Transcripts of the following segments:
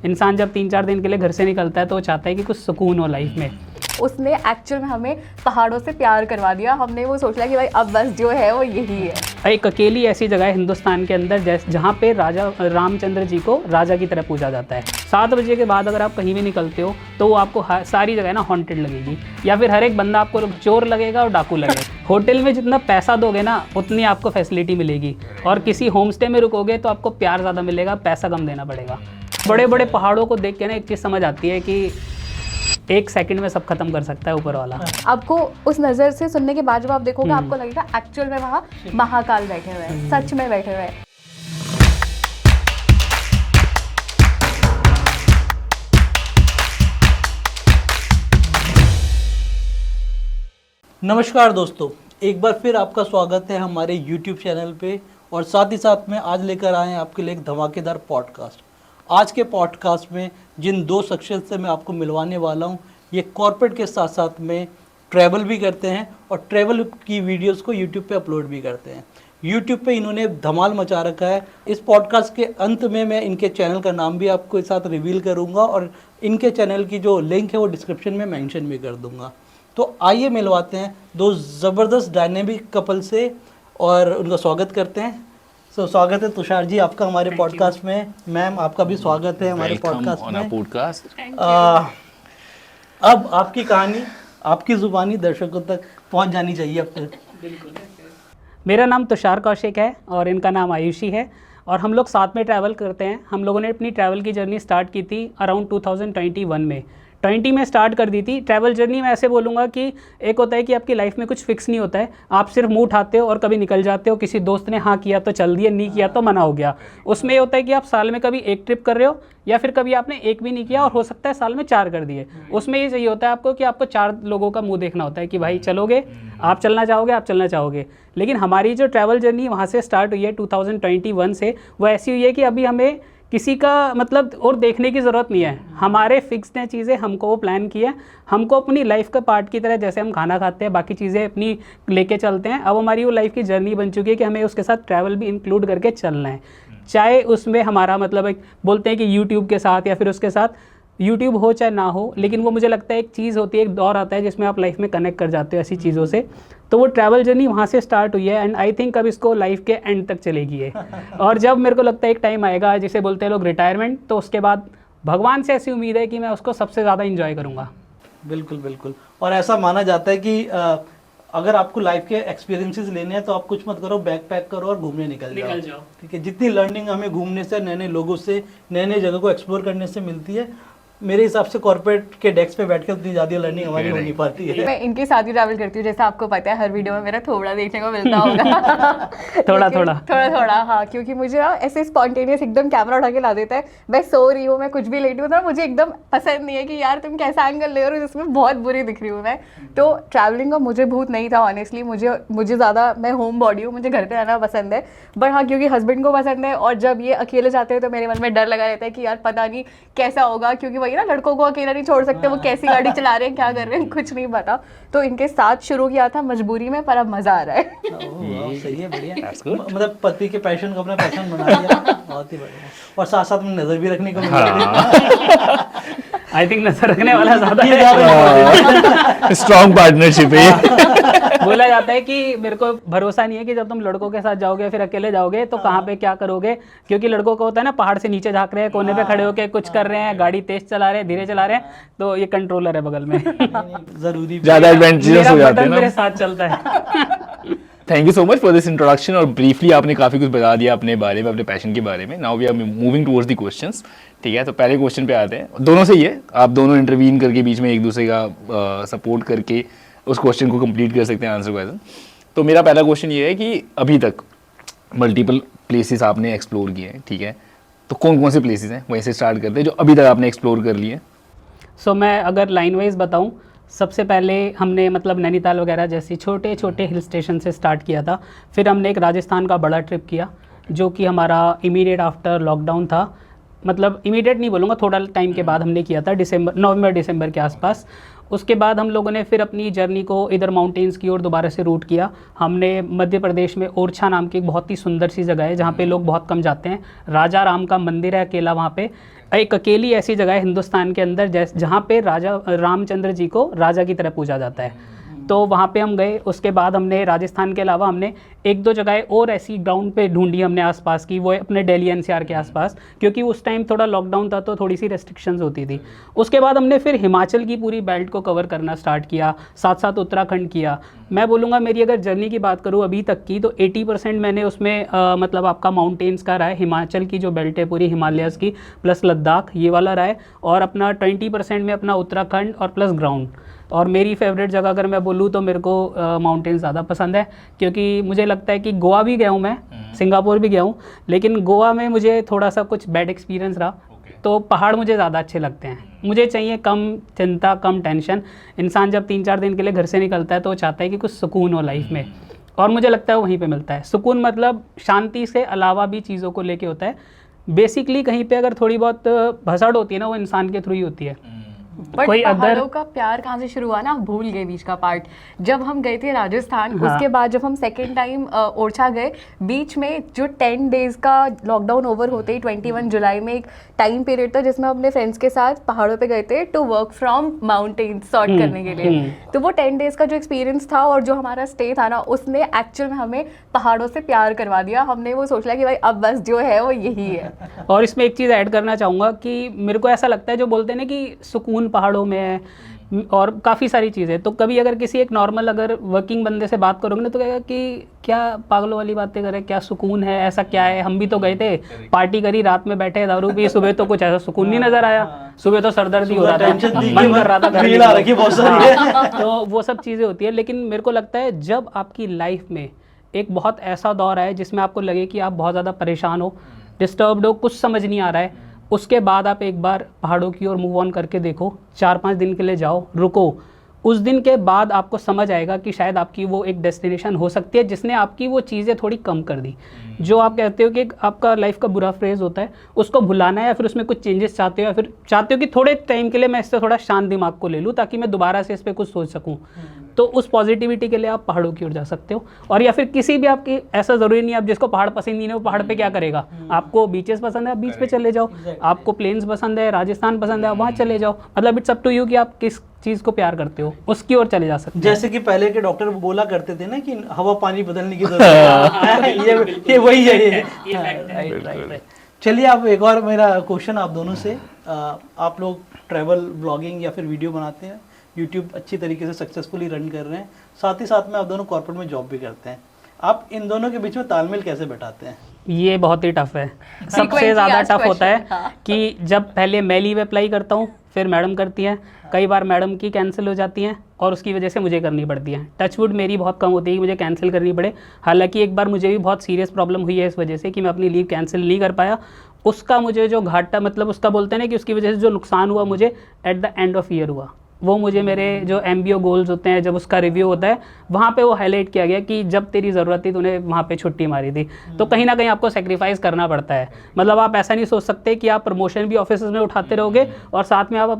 इंसान जब 3-4 दिन के लिए घर से निकलता है तो वो चाहता है कि कुछ सुकून हो लाइफ में। उसने एक्चुअल में हमें पहाड़ों से प्यार करवा दिया। हमने वो सोचा कि भाई अब बस जो है वो यही है। एक अकेली ऐसी जगह है हिंदुस्तान के अंदर जहाँ पे राजा रामचंद्र जी को राजा की तरह पूजा जाता है। 7 बजे के बाद अगर आप कहीं भी निकलते हो तो वो आपको सारी जगह ना हॉन्टेड लगेगी, या फिर हर एक बंदा आपको चोर लगेगा और डाकू लगेगा। होटल में जितना पैसा दोगे ना उतनी आपको फैसिलिटी मिलेगी, और किसी होम स्टे में रुकोगे तो आपको प्यार ज़्यादा मिलेगा, पैसा कम देना पड़ेगा। बड़े बड़े पहाड़ों को देख के ना एक चीज़ समझ आती है कि 1 सेकंड में सब खत्म कर सकता है ऊपर वाला। आपको उस नज़र से सुनने के बाद जब आप देखोगे आपको लगेगा एक्चुअल में वहाँ महाकाल बैठे हुए हैं, सच में बैठे हुए हैं। नमस्कार दोस्तों, एक बार फिर आपका स्वागत है हमारे YouTube चैनल पे, और साथ ही साथ में आज लेकर आए हैं आपके लिए एक धमाकेदार पॉडकास्ट। आज के पॉडकास्ट में जिन 2 शख्सियत से मैं आपको मिलवाने वाला हूं, ये कॉर्पोरेट के साथ साथ में ट्रैवल भी करते हैं और ट्रैवल की वीडियोस को YouTube पे अपलोड भी करते हैं। YouTube पे इन्होंने धमाल मचा रखा है। इस पॉडकास्ट के अंत में मैं इनके चैनल का नाम भी आपको इस साथ रिवील करूँगा, और इनके चैनल की जो लिंक है वो डिस्क्रिप्शन में मैंशन भी कर दूँगा। तो आइए मिलवाते हैं 2 ज़बरदस्त डायनेमिक कपल से और उनका स्वागत करते हैं। स्वागत है तुषार जी आपका हमारे पॉडकास्ट में। मैम आपका भी स्वागत है हमारे पॉडकास्ट में। अब आपकी कहानी, आपकी ज़ुबानी दर्शकों तक पहुंच जानी चाहिए अब तक। मेरा नाम तुषार कौशिक है और इनका नाम आयुषी है, और हम लोग साथ में ट्रैवल करते हैं। हम लोगों ने अपनी ट्रैवल की जर्नी स्टार्ट की थी अराउंड 2021 में। 20 में स्टार्ट कर दी थी ट्रैवल जर्नी। मैं ऐसे बोलूँगा कि एक होता है कि आपकी लाइफ में कुछ फिक्स नहीं होता है, आप सिर्फ मुंह उठाते हो और कभी निकल जाते हो। किसी दोस्त ने हाँ किया तो चल दिए, नहीं किया तो मना हो गया। उसमें ये होता है कि आप साल में कभी 1 ट्रिप कर रहे हो, या फिर कभी आपने 1 भी नहीं किया और हो सकता है साल में 4 कर दिए। उसमें ये चाहिए होता है आपको कि आपको 4 लोगों का मुँह देखना होता है कि भाई चलोगे, आप चलना चाहोगे, आप चलना चाहोगे। लेकिन हमारी जो ट्रैवल जर्नी वहाँ से स्टार्ट हुई है 2021 से, वो ऐसी हुई है कि अभी हमें किसी का मतलब और देखने की ज़रूरत नहीं है। हमारे फिक्स्ड हैं चीज़ें, हमको वो प्लान किया है। हमको अपनी लाइफ का पार्ट की तरह, जैसे हम खाना खाते हैं बाकी चीज़ें अपनी लेके चलते हैं, अब हमारी वो लाइफ की जर्नी बन चुकी है कि हमें उसके साथ ट्रैवल भी इंक्लूड करके चलना है। चाहे उसमें हमारा मतलब एक बोलते हैं कि यूट्यूब के साथ या फिर उसके साथ यूट्यूब हो चाहे ना हो, लेकिन वो मुझे लगता है एक चीज़ होती है, एक दौर आता है जिसमें आप लाइफ में कनेक्ट कर जाते हो ऐसी चीज़ों से। तो वो ट्रैवल जर्नी वहाँ से स्टार्ट हुई है, एंड आई थिंक अब इसको लाइफ के एंड तक चलेगी है। और जब मेरे को लगता है एक टाइम आएगा जिसे बोलते हैं लोग रिटायरमेंट, तो उसके बाद भगवान से ऐसी उम्मीद है कि मैं उसको सबसे ज़्यादा इंजॉय करूँगा। बिल्कुल बिल्कुल। और ऐसा माना जाता है कि अगर आपको लाइफ के एक्सपीरियंसेस लेने हैं तो आप कुछ मत करो, बैग पैक करो और घूमने निकल जाओ। ठीक है, जितनी लर्निंग हमें घूमने से, नए नए लोगों से, नए नए जगह को एक्सप्लोर करने से मिलती है, मेरे हिसाब से कॉर्पोरेट के डेस्क पे बैठ के उतनी ज़्यादा लर्निंग हमारी हो नहीं पाती है। मैं इनके साथ ही ट्रैवल करती हूँ, जैसा आपको पता है हर वीडियो में मेरा थोड़ा देखने को मिलता होगा। थोड़ा हाँ, क्योंकि मुझे ना ऐसे स्पॉन्टेनियस एकदम कैमरा उठा के ला देता है। मैं सो रही हूँ, मैं कुछ भी लेटी हूँ ना, मुझे एकदम पसंद नहीं है कि यार तुम कैसा एंगल ले रहे हो जिसमें बहुत बुरी दिख रही हूँ मैं। तो ट्रैवलिंग का मुझे भूत नहीं था ऑनेस्टली। मुझे ज़्यादा, मैं होम बॉडी हूँ, मुझे घर पे रहना पसंद है। बट हाँ, क्योंकि हस्बैंड को पसंद है और जब ये अकेले जाते हैं तो मेरे मन में डर लगा रहता है कि यार पता नहीं कैसा होगा, क्योंकि वही ना, लड़कों को अकेला नहीं छोड़ सकते, वो कैसी गाड़ी चला रहे हैं, क्या कर रहे हैं, कुछ नहीं पता। तो इनके साथ शुरू किया था मजबूरी में, पर अब मजा आ रहा है। सही है, बढ़िया। मतलब पति के पैशन को अपना पैशन बना लिया, बहुत ही बढ़िया। और साथ साथ में नजर भी रखने को मिला। आई थिंक नजर रखने वाला ज़्यादा है। स्ट्रॉन्ग पार्टनरशिप है। बोला जाता है कि मेरे को भरोसा नहीं है कि जब तुम लड़कों के साथ जाओगे फिर अकेले जाओगे तो कहाँ पे क्या करोगे, क्योंकि लड़कों को होता है ना पहाड़ से नीचे झांक रहे हैं, कोने पे खड़े होकर कुछ कर रहे हैं, गाड़ी तेज चला रहे हैं, धीरे चला रहे हैं, तो ये कंट्रोलर है बगल में। जरूरी, ज्यादा एडवेंचरस हो जाते हैं ना, मेरे साथ चलता है। Thank you so much for this introduction. और ब्रीफली आपने काफ़ी कुछ बता दिया अपने बारे में, अपने पैशन के बारे में। Now we are moving towards the questions. ठीक है, तो पहले क्वेश्चन पे आते हैं। दोनों से ही है, आप दोनों इंटरवीन करके बीच में एक दूसरे का सपोर्ट करके उस क्वेश्चन को कंप्लीट कर सकते हैं, आंसर क्वेश्चन। तो मेरा पहला क्वेश्चन ये है कि अभी तक मल्टीपल प्लेसेस आपने एक्सप्लोर किए हैं, ठीक है, तो कौन कौन से प्लेसेस हैं, वहीं से स्टार्ट करते हैं जो अभी तक आपने एक्सप्लोर कर लिए। सो मैं अगर लाइन वाइज बताऊं, सबसे पहले हमने मतलब नैनीताल वगैरह जैसी छोटे छोटे हिल स्टेशन से स्टार्ट किया था। फिर हमने एक राजस्थान का बड़ा ट्रिप किया जो कि हमारा इमीडिएट आफ्टर लॉकडाउन था। मतलब इमीडिएट नहीं बोलूँगा, थोड़ा टाइम के बाद हमने किया था, नवंबर दिसंबर के आसपास। उसके बाद हम लोगों ने फिर अपनी जर्नी को इधर माउंटेन्स की ओर दोबारा से रूट किया। हमने मध्य प्रदेश में ओरछा नाम की एक बहुत ही सुंदर सी जगह है जहाँ पे लोग बहुत कम जाते हैं, राजा राम का मंदिर है अकेला वहाँ पे। एक अकेली ऐसी जगह है हिंदुस्तान के अंदर जहाँ पे राजा रामचंद्र जी को राजा की तरह पूजा जाता है, तो वहाँ पे हम गए। उसके बाद हमने राजस्थान के अलावा हमने एक दो जगह और ऐसी ग्राउंड पे ढूंढी हमने आसपास की, वो अपने दिल्ली एनसीआर के आसपास, क्योंकि उस टाइम थोड़ा लॉकडाउन था तो थोड़ी सी रेस्ट्रिक्शंस होती थी। उसके बाद हमने फिर हिमाचल की पूरी बेल्ट को कवर करना स्टार्ट किया, साथ साथ उत्तराखंड किया। मैं बोलूँगा मेरी अगर जर्नी की बात करूँ अभी तक की, तो 80% मैंने उसमें मतलब आपका माउंटेन्स का रहा है, हिमाचल की जो बेल्ट है पूरी हिमालयस की प्लस लद्दाख, ये वाला रहा है, और अपना 20% में अपना उत्तराखंड और प्लस ग्राउंड। और मेरी फेवरेट जगह अगर मैं बोलूँ तो मेरे को माउंटेन्स ज़्यादा पसंद है, क्योंकि मुझे लगता है कि गोवा भी गया हूँ मैं, सिंगापुर भी गया हूँ, लेकिन गोवा में मुझे थोड़ा सा कुछ बैड एक्सपीरियंस रहा। तो पहाड़ मुझे ज़्यादा अच्छे लगते हैं, मुझे चाहिए कम चिंता कम टेंशन। इंसान जब 3-4 दिन के लिए घर से निकलता है तो वो चाहता है कि कुछ सुकून हो लाइफ में, और मुझे लगता है वहीं पे मिलता है सुकून। मतलब शांति से अलावा भी चीज़ों को लेके होता है। बेसिकली कहीं पे अगर थोड़ी बहुत भसड़ होती है ना, वो इंसान के थ्रू ही होती है। बट कोई पहाड़ों का प्यार कहाँ से शुरू हुआ ना, भूल गए बीच का पार्ट। जब हम गए थे राजस्थान, हाँ। उसके बाद जब हम सेकेंड टाइम ओरछा गए, बीच में जो 10 डेज का लॉकडाउन ओवर होते ही 21 जुलाई में एक टाइम पीरियड था जिसमें हम अपने फ्रेंड्स के साथ पहाड़ों पे गए थे to work from mountains sort करने के लिए। तो वो 10 डेज का जो एक्सपीरियंस था और जो हमारा स्टे था ना, उसने एक्चुअल में हमें पहाड़ों से प्यार करवा दिया। हमने वो सोच लिया कि भाई अब बस जो है वो यही है। और इसमें एक चीज़ ऐड करना चाहूँगा कि मेरे को ऐसा लगता है, जो बोलते हैं ना कि सुकून पहाड़ों में है और काफ़ी सारी चीज़ें, तो कभी अगर किसी एक नॉर्मल अगर वर्किंग बंदे से बात करोगे ना तो कहेगा कि क्या पागलों वाली बातें करें, क्या सुकून है, ऐसा क्या है, हम भी तो गए थे, पार्टी करी, रात में बैठे दारू पी, सुबह तो कुछ ऐसा सुकून नहीं नज़र आया, सुबह तो सरदर्दी हो रहा था, मन कर रहा था घर निकलो। बहुत सारी है। तो वो सब चीज़ें होती है। लेकिन मेरे को लगता है जब आपकी लाइफ में एक बहुत ऐसा दौर आए जिसमें आपको लगे कि आप बहुत ज़्यादा परेशान हो, डिस्टर्ब्ड हो, कुछ समझ नहीं आ रहा है, उसके बाद आप एक बार पहाड़ों की ओर मूव ऑन करके देखो, 4-5 दिन के लिए जाओ, रुको। उस दिन के बाद आपको समझ आएगा कि शायद आपकी वो एक डेस्टिनेशन हो सकती है जिसने आपकी वो चीज़ें थोड़ी कम कर दी। जो आप कहते हो कि आपका लाइफ का बुरा फ्रेज होता है, उसको भुलाना है, या फिर उसमें कुछ चेंजेस चाहते हो, या फिर चाहते हो कि थोड़े टाइम के लिए मैं इससे थोड़ा शांत दिमाग को ले लूँ ताकि मैं दोबारा से इस पर कुछ सोच सकूँ, तो उस पॉजिटिविटी के लिए आप पहाड़ों की ओर जा सकते हो। और या फिर किसी भी आपकी, ऐसा ज़रूरी नहीं है आप जिसको पहाड़ पसंद नहीं है वो पहाड़ पे क्या करेगा। आपको बीचेस पसंद है, आप बीच पे चले जाओ, आपको प्लेन्स पसंद है, राजस्थान पसंद है, आप वहाँ चले जाओ। मतलब इट्स अप टू यू कि आप किस चीज़ को प्यार करते हो, उसकी ओर चले जा सकते हो। जैसे कि पहले के डॉक्टर बोला करते थे ना कि हवा पानी बदलने की जरूरत है, ये वही है ये। राइट। चलिए आप एक और मेरा क्वेश्चन आप दोनों से, आप लोग ट्रैवल ब्लॉगिंग या फिर वीडियो बनाते हैं, यूट्यूब अच्छी तरीके से सक्सेसफुली रन कर रहे हैं, साथ ही साथ में आप दोनों कॉर्पोरेट में जॉब भी करते हैं, आप इन दोनों के बीच में तालमेल कैसे बैठाते हैं? ये बहुत ही टफ है, सबसे ज़्यादा टफ होता है कि जब पहले मैं लीव अप्लाई करता हूँ, फिर मैडम करती है, कई बार मैडम की कैंसिल हो जाती हैं और उसकी वजह से मुझे करनी पड़ती है। टचवुड मेरी बहुत कम होती है कि मुझे कैंसिल करनी पड़े। हालांकि एक बार मुझे भी बहुत सीरियस प्रॉब्लम हुई है इस वजह से कि मैं अपनी लीव कैंसिल नहीं कर पाया। उसका मुझे जो घाटा, मतलब उसका बोलते हैं ना कि उसकी वजह से जो नुकसान हुआ मुझे at the end of year हुआ, वो मुझे मेरे जो MBO गोल्स होते हैं जब उसका रिव्यू होता है वहाँ पे वो हाईलाइट किया गया कि जब तेरी ज़रूरत थी तूने वहाँ पे छुट्टी मारी थी। तो कहीं ना कहीं आपको सेक्रीफाइस करना पड़ता है। मतलब आप ऐसा नहीं सोच सकते कि आप प्रमोशन भी ऑफिस में उठाते रहोगे और साथ में आप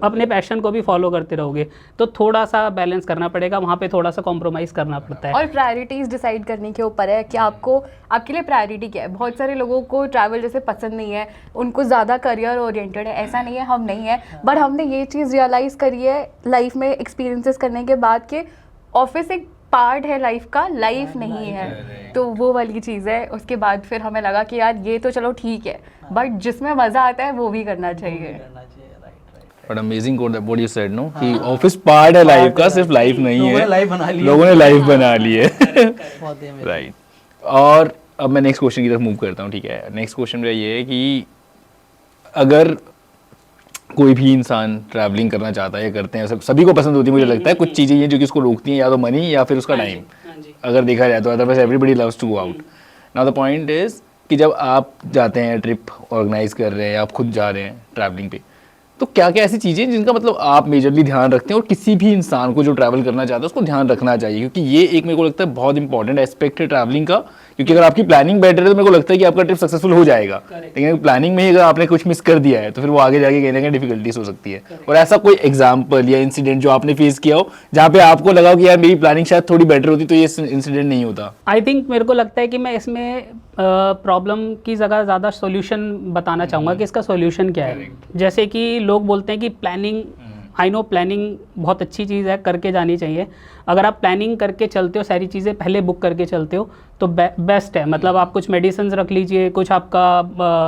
अपने पैशन को भी फॉलो करते रहोगे, तो थोड़ा सा बैलेंस करना पड़ेगा, वहाँ पर थोड़ा सा कॉम्प्रोमाइज़ करना पड़ता है। और प्रायोरिटीज़ डिसाइड करने के ऊपर है कि आपको, आपके लिए प्रायोरिटी क्या है। बहुत सारे लोगों को ट्रैवल जैसे पसंद नहीं है, उनको ज़्यादा करियर ओरिएंटेड है, ऐसा नहीं है हम नहीं है, बट हमने ये चीज़ रियलाइज़ करी है लाइफ में एक्सपीरियंसेस करने के बाद कि ऑफिस एक पार्ट है लाइफ का, लाइफ नहीं है। तो वो वाली चीज़ है। उसके बाद फिर हमें लगा कि यार ये तो चलो ठीक है, बट जिसमें मज़ा आता है वो भी करना चाहिए। But amazing code what you said no कि ऑफिस पार्ट है लाइफ का, सिर्फ लाइफ नहीं है, लोगों ने लाइफ बना ली है। राइट। और अब मैं नेक्स्ट क्वेश्चन की तरफ मूव करता हूँ, ठीक है। नेक्स्ट क्वेश्चन मेरा ये है कि अगर कोई भी इंसान ट्रैवलिंग करना चाहता है या करते हैं, सभी को पसंद होती है, मुझे लगता है कुछ चीज़ें ये जो कि उसको रोकती हैं, या तो मनी या फिर उसका टाइम, अगर देखा जाए तो। Otherwise everybody loves to go out. Now the point is कि जब आप जाते हैं, ट्रिप ऑर्गेनाइज कर रहे हैं या आप खुद जा रहे हैं ट्रैवलिंग पे, तो क्या क्या ऐसी चीज़ें जिनका मतलब आप मेजरली ध्यान रखते हैं और किसी भी इंसान को जो ट्रैवल करना चाहता है उसको ध्यान रखना चाहिए, क्योंकि ये एक मेरे को लगता है बहुत इंपॉर्टेंट एस्पेक्ट है ट्रैवलिंग का, क्योंकि अगर आपकी प्लानिंग बेटर है तो मेरे को लगता है कि आपका ट्रिप सक्सेसफुल हो जाएगा, लेकिन प्लानिंग में ही अगर आपने कुछ मिस कर दिया है तो फिर वो आगे जाके कहीं ना कहीं डिफिकल्टीज हो सकती है। और ऐसा कोई एग्जाम्पल या इंसिडेंट जो आपने फेस किया हो जहाँ पे आपको लगा हो कि यार मेरी प्लानिंग शायद थोड़ी बेटर होती तो ये इंसिडेंट नहीं होता? आई थिंक मेरे को लगता है कि मैं इसमें प्रॉब्लम की जगह ज़्यादा सॉल्यूशन बताना चाहूँगा कि इसका सॉल्यूशन क्या है। जैसे कि लोग बोलते हैं कि प्लानिंग, आई नो प्लानिंग बहुत अच्छी चीज़ है, करके जानी चाहिए। अगर आप प्लानिंग करके चलते हो, सारी चीज़ें पहले बुक करके चलते हो तो बेस्ट है। मतलब आप कुछ मेडिसिन रख लीजिए, कुछ आपका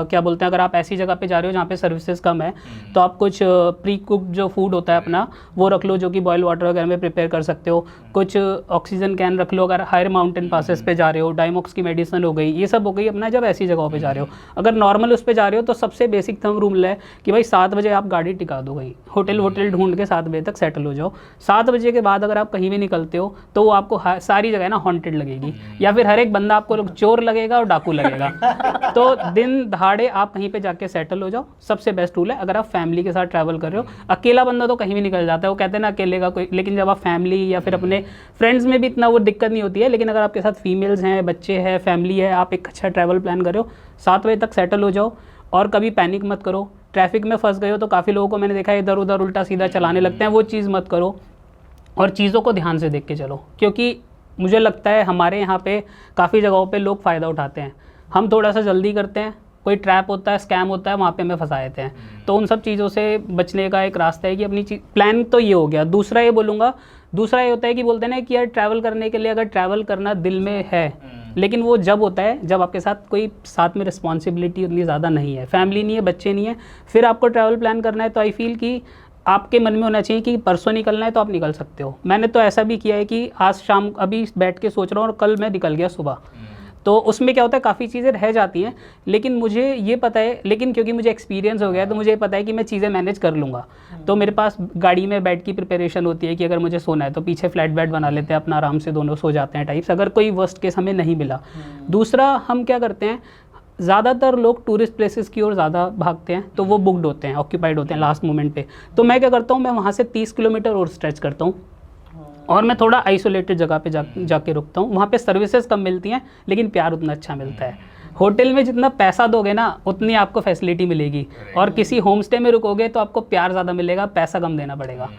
क्या बोलते हैं, अगर आप ऐसी जगह पे जा रहे हो जहाँ पे सर्विसेज कम है तो आप कुछ प्री कुक जो फूड होता है अपना वो रख लो, जो कि बॉयल वाटर वगैरह में प्रिपेयर कर सकते हो। कुछ ऑक्सीजन कैन रख लो अगर हायर माउंटेन पासेस पे जा रहे हो, डायमॉक्स की मेडिसिन हो गई, ये सब हो गई अपना जब ऐसी जगहों पे जा रहे हो। अगर नॉर्मल उस पे जा रहे हो तो सबसे बेसिक थंब रूल है कि भाई 7 बजे आप गाड़ी टिका दो, कहीं होटल वोटल ढूंढ के 7 बजे तक सेटल हो जाओ। 7 बजे के बाद अगर आप कहीं भी निकलते हो तो वो आपको सारी जगह ना हॉन्टेड लगेगी, या फिर हर एक बंदा आपको चोर लगेगा और डाकू लगेगा। तो दिन दहाड़े आप कहीं पे जाके सेटल हो जाओ, सबसे बेस्ट रूल है। अगर आप फैमिली के साथ ट्रैवल कर रहे हो, अकेला बंदा तो कहीं भी निकल जाता है, वो कहते हैं ना अकेले का कोई, लेकिन जब आप फैमिली या फिर अपने फ्रेंड्स में भी इतना वो दिक्कत नहीं होती है। लेकिन अगर आपके साथ फीमेल्स हैं, बच्चे हैं, फैमिली है, आप एक अच्छा ट्रैवल प्लान कर रहे हो, 7 बजे तक सेटल हो जाओ और कभी पैनिक मत करो। ट्रैफिक में फंस गए हो तो काफ़ी लोगों को मैंने देखा है इधर उधर उल्टा सीधा चलाने लगते हैं, वो चीज़ मत करो और चीज़ों को ध्यान से देख के चलो। क्योंकि मुझे लगता है हमारे यहाँ पे काफ़ी जगहों पे लोग फ़ायदा उठाते हैं। हम थोड़ा सा जल्दी करते हैं, कोई ट्रैप होता है, स्कैम होता है, वहाँ पे हमें फंसा देते हैं। तो उन सब चीज़ों से बचने का एक रास्ता है कि अपनी चीज़ प्लान तो ये हो गया। दूसरा ये बोलूँगा, दूसरा ये होता है कि बोलते हैं ना कि यार ट्रैवल करने के लिए अगर ट्रैवल करना दिल में है, लेकिन वो जब होता है जब आपके साथ कोई साथ में रिस्पॉन्सिबिलिटी उतनी ज़्यादा नहीं है, फैमिली नहीं है, बच्चे नहीं है, फिर आपको ट्रैवल प्लान करना है। तो आई फील कि आपके मन में होना चाहिए कि परसों निकलना है तो आप निकल सकते हो। मैंने तो ऐसा भी किया है कि आज शाम अभी बैठ के सोच रहा हूँ और कल मैं निकल गया सुबह। तो उसमें क्या होता है, काफ़ी चीज़ें रह जाती हैं, लेकिन मुझे ये पता है, लेकिन क्योंकि मुझे एक्सपीरियंस हो गया है तो मुझे पता है कि मैं चीज़ें मैनेज कर लूँगा। तो मेरे पास गाड़ी में बेड की प्रिपरेशन होती है कि अगर मुझे सोना है तो पीछे फ्लैट बेड बना लेते हैं, अपना आराम से दोनों सो जाते हैं टाइप्स, अगर कोई वर्स्ट केस हमें नहीं मिला। दूसरा हम क्या करते हैं, ज़्यादातर लोग टूरिस्ट प्लेसेस की ओर ज़्यादा भागते हैं तो वो बुकड होते हैं, ऑक्यूपाइड होते हैं लास्ट मोमेंट पे। तो मैं क्या करता हूँ, मैं वहाँ से 30 किलोमीटर और स्ट्रेच करता हूँ और मैं थोड़ा आइसोलेटेड जगह पे जाके रुकता हूँ। वहाँ पे सर्विसेज कम मिलती हैं लेकिन प्यार उतना अच्छा मिलता है। होटल में जितना पैसा दोगे ना उतनी आपको फैसिलिटी मिलेगी, और किसी होम स्टे में रुकोगे तो आपको प्यार ज़्यादा मिलेगा, पैसा कम देना पड़ेगा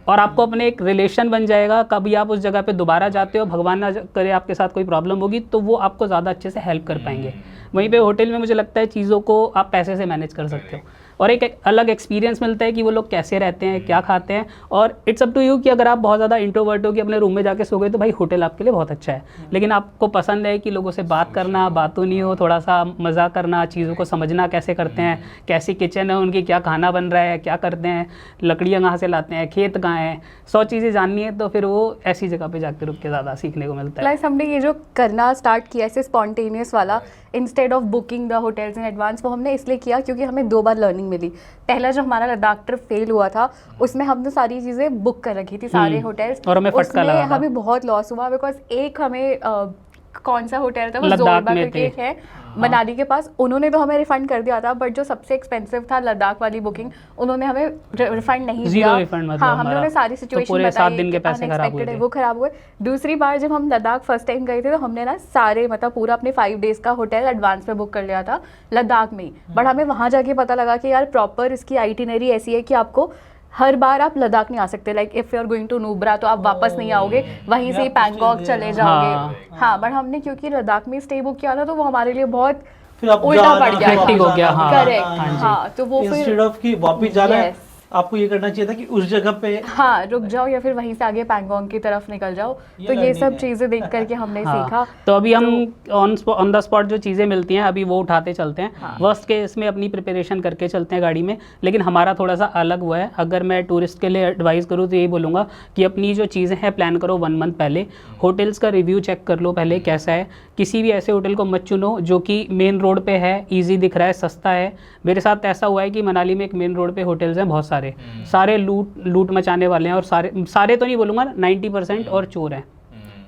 और आपको अपने एक रिलेशन बन जाएगा। कभी आप उस जगह पे दोबारा जाते हो, भगवान ना करे आपके साथ कोई प्रॉब्लम होगी, तो वो आपको ज़्यादा अच्छे से हेल्प कर पाएंगे। वहीं पे होटल में मुझे लगता है चीज़ों को आप पैसे से मैनेज कर सकते हो और एक अलग एक्सपीरियंस मिलता है कि वो लोग कैसे रहते हैं, क्या खाते हैं। और इट्स अप टू यू कि अगर आप बहुत ज़्यादा इंट्रोवर्ट हो कि अपने रूम में जाके सो गए तो भाई होटल आपके लिए बहुत अच्छा है। लेकिन आपको पसंद है कि लोगों से बात करना, बातों नहीं हो, थोड़ा सा मज़ा करना, चीज़ों को समझना कैसे करते हैं, कैसी किचन है उनकी, क्या खाना बन रहा है, क्या करते हैं, लकड़ियाँ कहाँ से लाते हैं, खेत कहाँ हैं, 100 चीज़ें जाननी है, तो फिर वो ऐसी जगह पे जाके रुक के ज़्यादा सीखने को मिलता है। प्लस हमने ये जो करना स्टार्ट किया ऐसे स्पॉन्टेनियस वाला, instead of booking the hotels in advance, वो हमने इसलिए किया क्योंकि हमें 2 बार लर्निंग मिली। पहला जो हमारा लद्दाख ट्रिप फेल हुआ था उसमें हमने सारी चीज़ें बुक कर रखी थी, सारे होटल्स, और हमें फटका लगा था। हमें बहुत लॉस हुआ बिकॉज एक हमें कौन सा होटल था वो लद्दाख जोरबा में करके एक है मनाली के पास, उन्होंने तो हमें रिफंड कर दिया था, बट जो सबसे एक्सपेंसिव था लद्दाख वाली बुकिंग, उन्होंने हमें रिफंड नहीं दिया। 0 रिफंड मतलब हाँ, हमने उन्हें सारी सिचुएशन पूरे 7 दिन के बताई, पैसे खराब हुए थे। वो खराब हुए। दूसरी बार जब हम लद्दाख फर्स्ट टाइम गए थे तो हमने ना सारे मतलब पूरा अपने 5 डेज का होटल एडवांस में बुक कर लिया था लद्दाख में ही। बट हमें वहाँ जाके पता लगा कि यार प्रॉपर इसकी आइटिनरी ऐसी है कि आपको हर बार आप लद्दाख नहीं आ सकते। Like if you are going to Nubra तो आप वापस नहीं आओगे, वहीं से ही पैंगॉन्ग चले जाओगे। हाँ, बट हमने क्योंकि लद्दाख में स्टे बुक किया था तो वो हमारे लिए बहुत उल्टा पड़ गया, हेक्टिक हो गया। हाँ, करेक्ट। हाँ, तो वो फिर इंस्टेड ऑफ कि वापस जाना है, आपको ये करना चाहिए था कि उस जगह पे हाँ रुक जाओ या फिर वहीं से आगे पैंगोंग की तरफ निकल जाओ। तो ये सब चीज़ें देख करके हमने सीखा। तो अभी हम ऑन द स्पॉट जो चीज़ें मिलती हैं अभी वो उठाते चलते हैं। वर्स्ट केस में अपनी प्रिपरेशन करके चलते हैं गाड़ी में, लेकिन हमारा थोड़ा सा अलग हुआ है। अगर मैं टूरिस्ट के लिए एडवाइस करूँ तो यही बोलूँगा कि अपनी जो चीज़ें हैं प्लान करो 1 मंथ पहले। होटल्स का रिव्यू चेक कर लो पहले कैसा है। किसी भी ऐसे होटल को मत चुनो जो कि मेन रोड पे है, ईजी दिख रहा है, सस्ता है। मेरे साथ ऐसा हुआ है कि मनाली में एक मेन रोड पे होटल्स हैं बहुत सारे लूट मचाने वाले हैं, और सारे तो नहीं बोलूँगा, 90% और चोर हैं।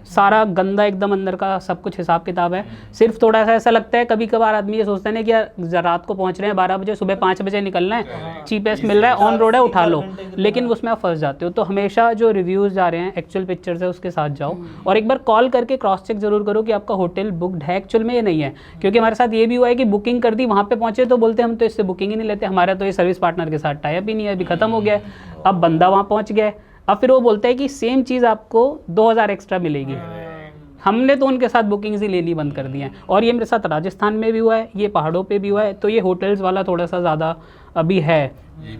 सारा गंदा एकदम अंदर का सब कुछ हिसाब किताब है। सिर्फ थोड़ा सा ऐसा लगता है कभी कभार आदमी ये सोचता है ना कि यार रात को पहुंच रहे हैं 12 बजे, सुबह 5 बजे निकलना है, चीपेस्ट मिल रहा है, ऑन रोड है, उठा लो, लेकिन उसमें आप फंस जाते हो। तो हमेशा जो रिव्यूज़ आ रहे हैं एक्चुअल पिक्चर्स है उसके साथ जाओ, और एक बार कॉल करके क्रॉस चेक जरूर करो कि आपका होटल बुकड है एक्चुअल में, ये नहीं है। क्योंकि हमारे साथ ये भी हुआ है कि बुकिंग कर दी, वहाँ पे पहुँचे तो बोलते हम तो इससे बुकिंग ही नहीं लेते, हमारा तो ये सर्विस पार्टनर के साथ टाई अप ही नहीं है, अभी खत्म हो गया है। अब बंदा वहाँ पहुँच गया है, अब फिर वो बोलता है कि सेम चीज़ आपको 2000 एक्स्ट्रा मिलेगी। हमने तो उनके साथ बुकिंग्स ही लेनी बंद कर दी हैं। और ये मेरे साथ राजस्थान में भी हुआ है, ये पहाड़ों पे भी हुआ है। तो ये होटल्स वाला थोड़ा सा ज़्यादा अभी है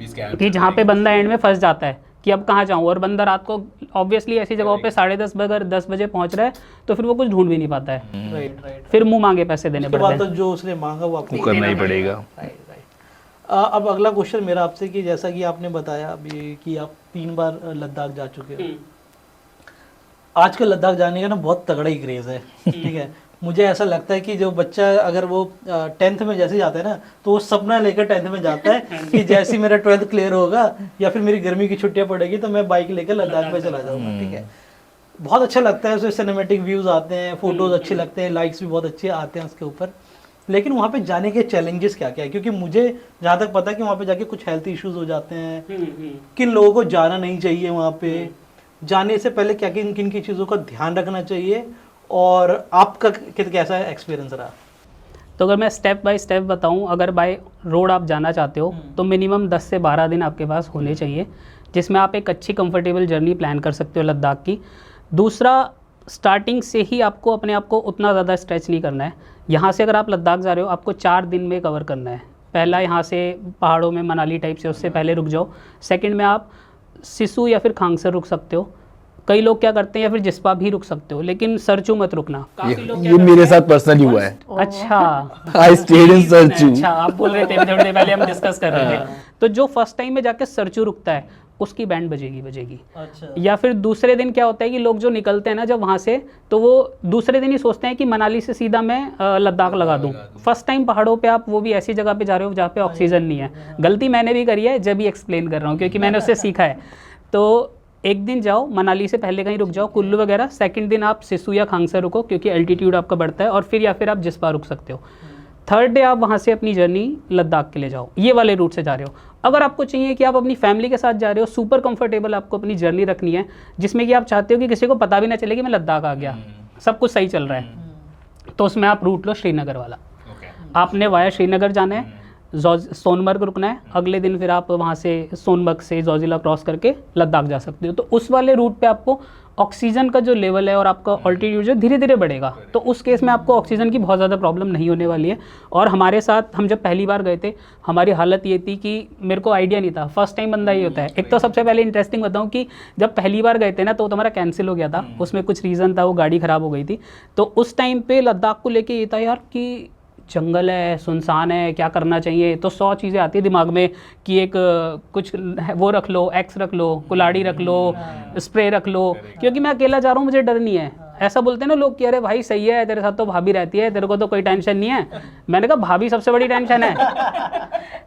कि जहाँ पे बंदा एंड में फंस जाता है कि अब कहाँ जाऊँ, और बंदा रात को ऑब्वियसली ऐसी जगहों पे 10:30 अगर 10 बजे पहुँच रहा है तो फिर वो कुछ ढूंढ भी नहीं पाता है, राइट। फिर मुँह मांगे पैसे देने उसके पड़ते बाद हैं। तो जो उसने मांगा वो आपको करना ही पड़ेगा। राइट। अब अगला क्वेश्चन मेरा आपसे कि जैसा कि आपने बताया अभी कि आप 3 बार लद्दाख जा चुके हो। आजकल लद्दाख जाने का ना बहुत तगड़ा ही क्रेज़ है, ठीक है। मुझे ऐसा लगता है कि जो बच्चा अगर वो 10th में जैसे जाता है ना तो वो सपना लेकर 10th में जाता है कि जैसे मेरा 12th क्लियर होगा या फिर मेरी गर्मी की छुट्टियां पड़ेगी तो मैं बाइक लेकर लद्दाख में चला जाऊंगा, ठीक है। बहुत अच्छा लगता है, उसमें सिनेमेटिक व्यूज़ आते हैं, फोटोज़ अच्छे लगते हैं, लाइक्स भी बहुत अच्छे आते हैं उसके ऊपर। लेकिन वहाँ पे जाने के चैलेंजेस क्या क्या है? क्योंकि मुझे जहाँ तक पता है कि वहाँ पे जाके कुछ हेल्थ इश्यूज हो जाते हैं, किन लोगों को जाना नहीं चाहिए, वहाँ पे जाने से पहले क्या किन किन की चीज़ों का ध्यान रखना चाहिए, और आपका कैसा एक्सपीरियंस रहा? तो अगर मैं स्टेप बाय स्टेप बताऊं, अगर बाय रोड आप जाना चाहते हो तो मिनिमम 10 से 12 दिन आपके पास होने चाहिए, जिसमें आप एक अच्छी कंफर्टेबल जर्नी प्लान कर सकते हो लद्दाख की। दूसरा, स्टार्टिंग से ही आपको अपने आप को उतना ज़्यादा स्ट्रेच नहीं करना है। यहाँ से अगर आप लद्दाख जा रहे हो आपको 4 दिन में कवर करना है। पहला यहाँ से पहाड़ों में मनाली टाइप से उससे पहले रुक जाओ। सेकंड में आप सिसु या फिर खांगसर रुक सकते हो। कई लोग क्या करते हैं या फिर जिस्पा भी रुक सकते हो, लेकिन सरचू मत रुकना। ये मेरे साथ पर्सनली हुआ है। अच्छा, आई स्टेड इन सरचू। अच्छा, आप बोल रहे थे थोड़ी देर पहले हम डिस्कस कर रहे थे। तो जो फर्स्ट टाइम में जाके सरचू रुकता है उसकी बैंड बजेगी। अच्छा। या फिर दूसरे दिन क्या होता है कि लोग जो निकलते हैं ना जब वहाँ से, तो वो दूसरे दिन ही सोचते हैं कि मनाली से सीधा मैं लद्दाख लगा दूँ। फर्स्ट टाइम पहाड़ों पे आप वो भी ऐसी जगह पे जा रहे हो जहाँ पे ऑक्सीजन नहीं है। गलती मैंने भी करी है, जब भी एक्सप्लेन कर रहा हूँ क्योंकि मैंने उससे सीखा है। तो एक दिन जाओ मनाली से पहले कहीं रुक जाओ, कुल्लू वगैरह। सेकंड दिन आप सिसु या खांगसर रुको क्योंकि एल्टीट्यूड आपका बढ़ता है, और फिर या फिर आप जिस्पा रुक सकते हो। थर्ड डे आप वहाँ से अपनी जर्नी लद्दाख के लिए जाओ, ये वाले रूट से जा रहे हो। अगर आपको चाहिए कि आप अपनी फैमिली के साथ जा रहे हो, सुपर कंफर्टेबल आपको अपनी जर्नी रखनी है, जिसमें कि आप चाहते हो कि किसी को पता भी ना चले कि मैं लद्दाख आ गया, सब कुछ सही चल रहा है, तो उसमें आप रूट लो श्रीनगर वाला। आपने वाया श्रीनगर जाना है, सोनमर्ग रुकना है, अगले दिन फिर आप वहाँ से सोनमर्ग से जोजिला क्रॉस करके लद्दाख जा सकते हो। तो उस वाले रूट पे आपको ऑक्सीजन का जो लेवल है और आपका ऑल्टीट्यूड जो धीरे धीरे बढ़ेगा, तो उस केस में आपको ऑक्सीजन की बहुत ज़्यादा प्रॉब्लम नहीं होने वाली है। और हमारे साथ हम जब पहली बार गए थे, हमारी हालत ये थी कि मेरे को आइडिया नहीं था। फर्स्ट टाइम बंदा ये होता है। एक तो सबसे पहले इंटरेस्टिंग बताऊँ कि जब पहली बार गए थे ना तो हमारा कैंसिल हो गया था, उसमें कुछ रीज़न था, वो गाड़ी ख़राब हो गई थी। तो उस टाइम पर लद्दाख को लेके ये था यार कि जंगल है, सुनसान है, क्या करना चाहिए। तो 100 चीज़ें आती है दिमाग में कि एक कुछ वो रख लो, एक्स रख लो, कुल्हाड़ी रख लो, स्प्रे रख लो, क्योंकि मैं अकेला जा रहा हूँ, मुझे डर नहीं है। ऐसा बोलते हैं ना लोग कि अरे भाई सही है, तेरे साथ तो भाभी रहती है, तेरे को तो कोई टेंशन नहीं है। मैंने कहा भाभी सबसे बड़ी टेंशन है,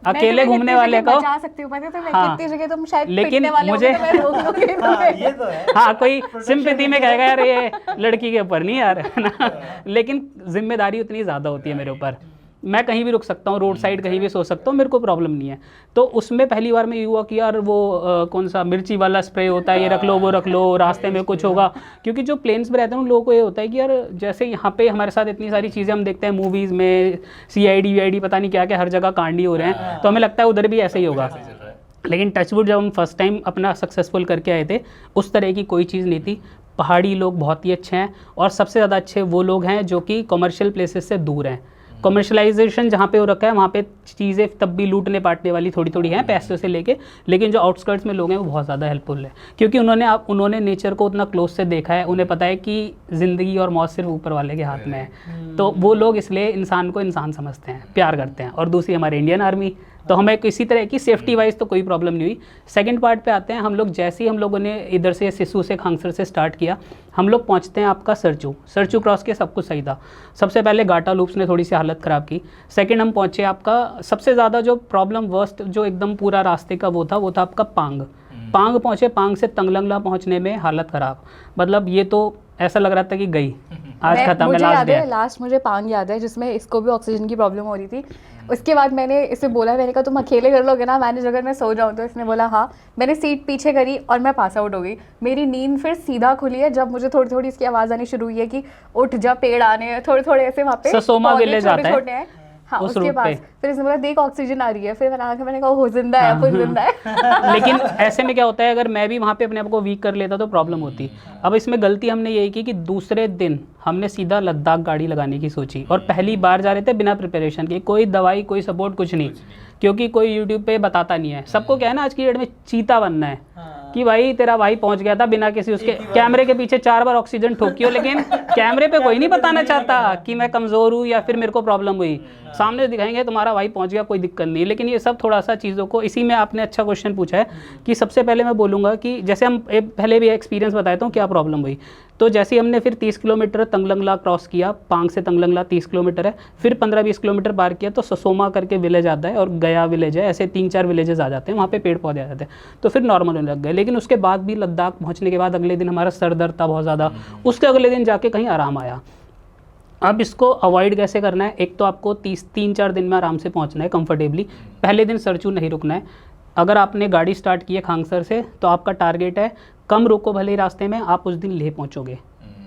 अकेले घूमने वाले को बचा सकती हूँ, पता है हाँ, कितनी जगह तुम शायद लेकिन पिटने वाले मुझे होगे तो मैं रोक लूंगी तुम्हें। ये तो है। हाँ, कोई सिंपैथी में कहेगा यार ये लड़की के ऊपर नहीं यार, है ना। लेकिन जिम्मेदारी उतनी ज़्यादा होती है मेरे ऊपर। मैं कहीं भी रुक सकता हूँ, रोड साइड कहीं भी सो सकता हूँ, मेरे को प्रॉब्लम नहीं है। तो उसमें पहली बार में ये हुआ कि यार वो कौन सा मिर्ची वाला स्प्रे होता है, ये रख लो, वो रख लो, रास्ते में कुछ होगा। क्योंकि जो प्लेन्स में रहते हैं उन लोगों को ये होता है कि यार जैसे यहाँ पे हमारे साथ इतनी सारी चीज़ें हम देखते हैं मूवीज़ में, CID VID पता नहीं क्या क्या, हर जगह कांड ही हो रहे हैं, तो हमें लगता है उधर भी ऐसे ही होगा। लेकिन टचवुड जब हम फर्स्ट टाइम अपना सक्सेसफुल करके आए थे, उस तरह की कोई चीज़ नहीं थी। पहाड़ी लोग बहुत ही अच्छे हैं, और सबसे ज़्यादा अच्छे वो लोग हैं जो कि कमर्शियल प्लेसेस से दूर हैं। कमर्शलाइजेशन जहाँ पे हो रखा है वहाँ पे चीज़ें तब भी लूटने पाटने वाली थोड़ी थोड़ी हैं पैसों से लेके, लेकिन जो आउटस्कर्ट्स में लोग हैं वो बहुत ज़्यादा हेल्पफुल है, क्योंकि उन्होंने नेचर को उतना क्लोज से देखा है, उन्हें पता है कि ज़िंदगी और मौत सिर्फ ऊपर वाले के हाथ में है। तो वो लोग इसलिए इंसान को इंसान समझते हैं, प्यार करते हैं। और दूसरी हमारी इंडियन आर्मी, तो हमें किसी तरह की सेफ्टी वाइज तो कोई प्रॉब्लम नहीं हुई। सेकंड पार्ट पे आते हैं हम लोग। जैसे ही हम लोगों ने इधर से सिसु से खांगसर से स्टार्ट किया, हम लोग पहुंचते हैं आपका सरचू क्रॉस किया, सब कुछ सही था। सबसे पहले गाटा लूप्स ने थोड़ी सी हालत ख़राब की। सेकंड हम पहुंचे आपका सबसे ज़्यादा जो प्रॉब्लम वर्स्ट जो एकदम पूरा रास्ते का वो था आपका पांग पहुंचे। पांग से तंगलंगला पहुंचने में हालत ख़राब, मतलब ये तो ऐसा लग रहा था कि गई, आज खत्म है, मुझे लास्ट याद डे है, लास्ट मुझे पांग याद है जिसमें इसको भी ऑक्सीजन की प्रॉब्लम हो रही थी। उसके बाद मैंने इसे बोला, मैंने कहा तुम अकेले कर लोगे ना मैनेज अगर मैं सो जाऊँ तो? इसने बोला हाँ। मैंने सीट पीछे करी और मैं पास आउट हो गई। मेरी नींद फिर सीधा खुली है जब मुझे थोड़ी थोड़ी इसकी आवाज़ आनी शुरू हुई है कि उठ जा, पेड़ आने हैं थोड़े थोड़े ऐसे, वहाँ पे ससोमा पौधे विलेज आता है, छोटे-छोटे हैं। हाँ, उस उसके रूट पास पे। फिर इसने बोला देख ऑक्सीजन आ रही है। फिर मैंने आके मैंने कहा हो जिंदा है, अपन जिंदा है। लेकिन ऐसे में क्या होता है, अगर मैं भी वहाँ पे अपने आप को वीक कर लेता तो प्रॉब्लम होती। अब इसमें गलती हमने यही की कि दूसरे दिन हमने सीधा लद्दाख गाड़ी लगाने की सोची, और पहली बार जा रहे थे बिना प्रिपरेशन के, कोई दवाई कोई सपोर्ट कुछ नहीं, क्योंकि कोई यूट्यूब पे बताता नहीं है। सबको क्या है ना, आज की डेट में चीता बनना है कि भाई तेरा भाई पहुंच गया था बिना किसी उसके, कैमरे के पीछे 4 बार ऑक्सीजन ठोकी हो, लेकिन कैमरे पे कोई नहीं बताना चाहता कि मैं कमज़ोर हूँ या फिर मेरे को प्रॉब्लम हुई। सामने दिखाएंगे तुम्हारा भाई पहुंच गया, कोई दिक्कत नहीं। लेकिन ये सब थोड़ा सा चीज़ों को, इसी में आपने अच्छा क्वेश्चन पूछा है कि सबसे पहले मैं बोलूँगा कि जैसे हम पहले भी एक्सपीरियंस बताता हूँ क्या प्रॉब्लम हुई। तो जैसे ही हमने फिर 30 किलोमीटर तंगलंगला क्रॉस किया, पांग से तंगलंगला 30 किलोमीटर है, फिर 15-20 किलोमीटर पार किया तो ससोमा करके विलेज आता है और गया विलेज है, ऐसे 3-4 विलेजेस आ जाते हैं, वहाँ पे पेड़ पौधे आ जाते हैं, तो फिर नॉर्मल होने लग गए। लेकिन उसके बाद भी लद्दाख पहुँचने के बाद अगले दिन हमारा सर दर्द था बहुत ज़्यादा, उसके अगले दिन जाके कहीं आराम आया। अब इसको अवॉइड कैसे करना है, एक तो आपको 3-4 दिन में आराम से पहुँचना है कंफर्टेबली। पहले दिन सरचू नहीं रुकना है। अगर आपने गाड़ी स्टार्ट की है खांगसर से तो आपका टारगेट है कम रुको भले ही रास्ते में, आप उस दिन लेह पहुँचोगे,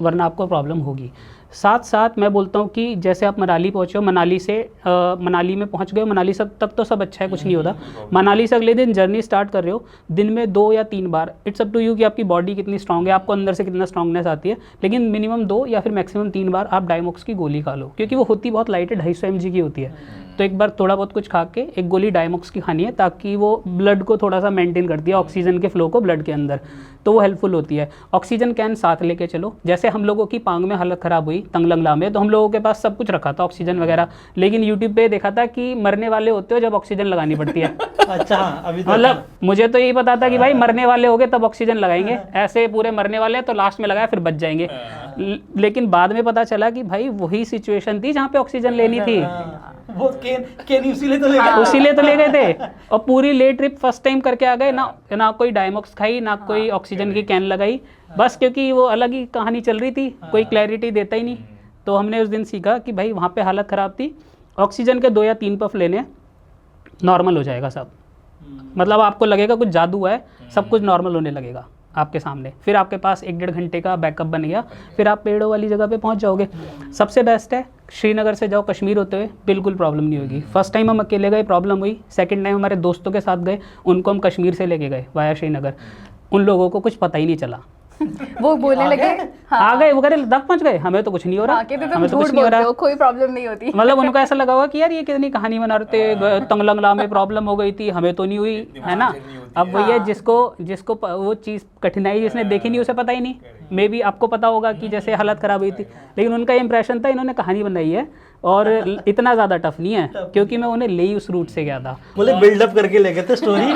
वरना आपको प्रॉब्लम होगी। साथ साथ मैं बोलता हूँ कि जैसे आप मनाली पहुँचे हो, मनाली से मनाली में पहुँच गए हो, मनाली सब तक तो सब अच्छा है, कुछ नहीं होता। मनाली से अगले दिन जर्नी स्टार्ट कर रहे हो, दिन में 2 या 3 बार, इट्स अप टू यू कि आपकी बॉडी कितनी स्ट्रांग है, आपको अंदर से कितना स्ट्रांगनेस आती है, लेकिन मिनिमम 2 या फिर मैक्सिमम 3 बार आप डायमॉक्स की गोली खा लो, क्योंकि वो होती बहुत लाइट है, 250 mg की होती है। तो एक बार थोड़ा बहुत कुछ खा के एक गोली डायमॉक्स की खानी है, ताकि वो ब्लड को थोड़ा सा मेंटेन करती है, ऑक्सीजन के फ्लो को ब्लड के अंदर, तो वो हेल्पफुल होती है। ऑक्सीजन कैन साथ लेके चलो। जैसे हम लोगों की पांग में हालत ख़राब हुई तंगलंगला में, तो हम लोगों के पास सब कुछ रखा था ऑक्सीजन वगैरह, लेकिन यूट्यूब पे देखा था कि मरने वाले होते हो जब ऑक्सीजन लगानी पड़ती है। अच्छा, अभी मतलब मुझे तो यही पता था कि भाई मरने वाले हो गए तब ऑक्सीजन लगाएंगे, ऐसे पूरे मरने वाले हैं तो लास्ट में लगाया फिर बच जाएंगे। लेकिन बाद में पता चला कि भाई वही सिचुएशन थी जहाँ पे ऑक्सीजन लेनी थी, वो केन इसीलिए तो ले गए। उसीलिए तो ले गए थे। और पूरी ले ट्रिप फर्स्ट टाइम करके आ गए, ना कोई डायमॉक्स खाई, ना कोई ऑक्सीजन की कैन लगाई, बस क्योंकि वो अलग ही कहानी चल रही थी, कोई क्लैरिटी देता ही नहीं। तो हमने उस दिन सीखा कि भाई वहाँ पे हालत ख़राब थी, ऑक्सीजन के 2 या 3 पफ लेने, नॉर्मल हो जाएगा सब। मतलब आपको लगेगा कुछ जादू है, सब कुछ नॉर्मल होने लगेगा आपके सामने। फिर आपके पास 1-1.5 घंटे का बैकअप बन गया, फिर आप पेड़ों वाली जगह पे पहुंच जाओगे। सबसे बेस्ट है श्रीनगर से जाओ कश्मीर होते हुए, बिल्कुल प्रॉब्लम नहीं होगी। फर्स्ट टाइम हम अकेले गए, प्रॉब्लम हुई। सेकंड टाइम हमारे दोस्तों के साथ गए, उनको हम कश्मीर से लेके गए वाया श्रीनगर, उन लोगों को कुछ पता ही नहीं चला। वो बोलने लगे आ गए, वो कह रहे लद्दाख पहुंच गए, हमें तो कुछ नहीं हो रहा, हमें तो कुछ नहीं हो रहा, कोई प्रॉब्लम नहीं होती। मतलब उनको ऐसा लगा होगा कि यार ये कितनी कहानी बना रहे थे, तंगलंगला में प्रॉब्लम हो गई थी, हमें तो नहीं हुई, है ना। अब वही है, जिसको वो चीज़ कठिनाई जिसने देखी नहीं उसे पता ही नहीं। मे बी आपको पता होगा कि जैसे हालत ख़राब हुई थी, लेकिन उनका इंप्रेशन था इन्होंने कहानी बनाई है, और इतना ज़्यादा टफ नहीं है, क्योंकि मैं उन्हें ले ही उस रूट से गया था। बोले बिल्डअप करके ले गए थे स्टोरी,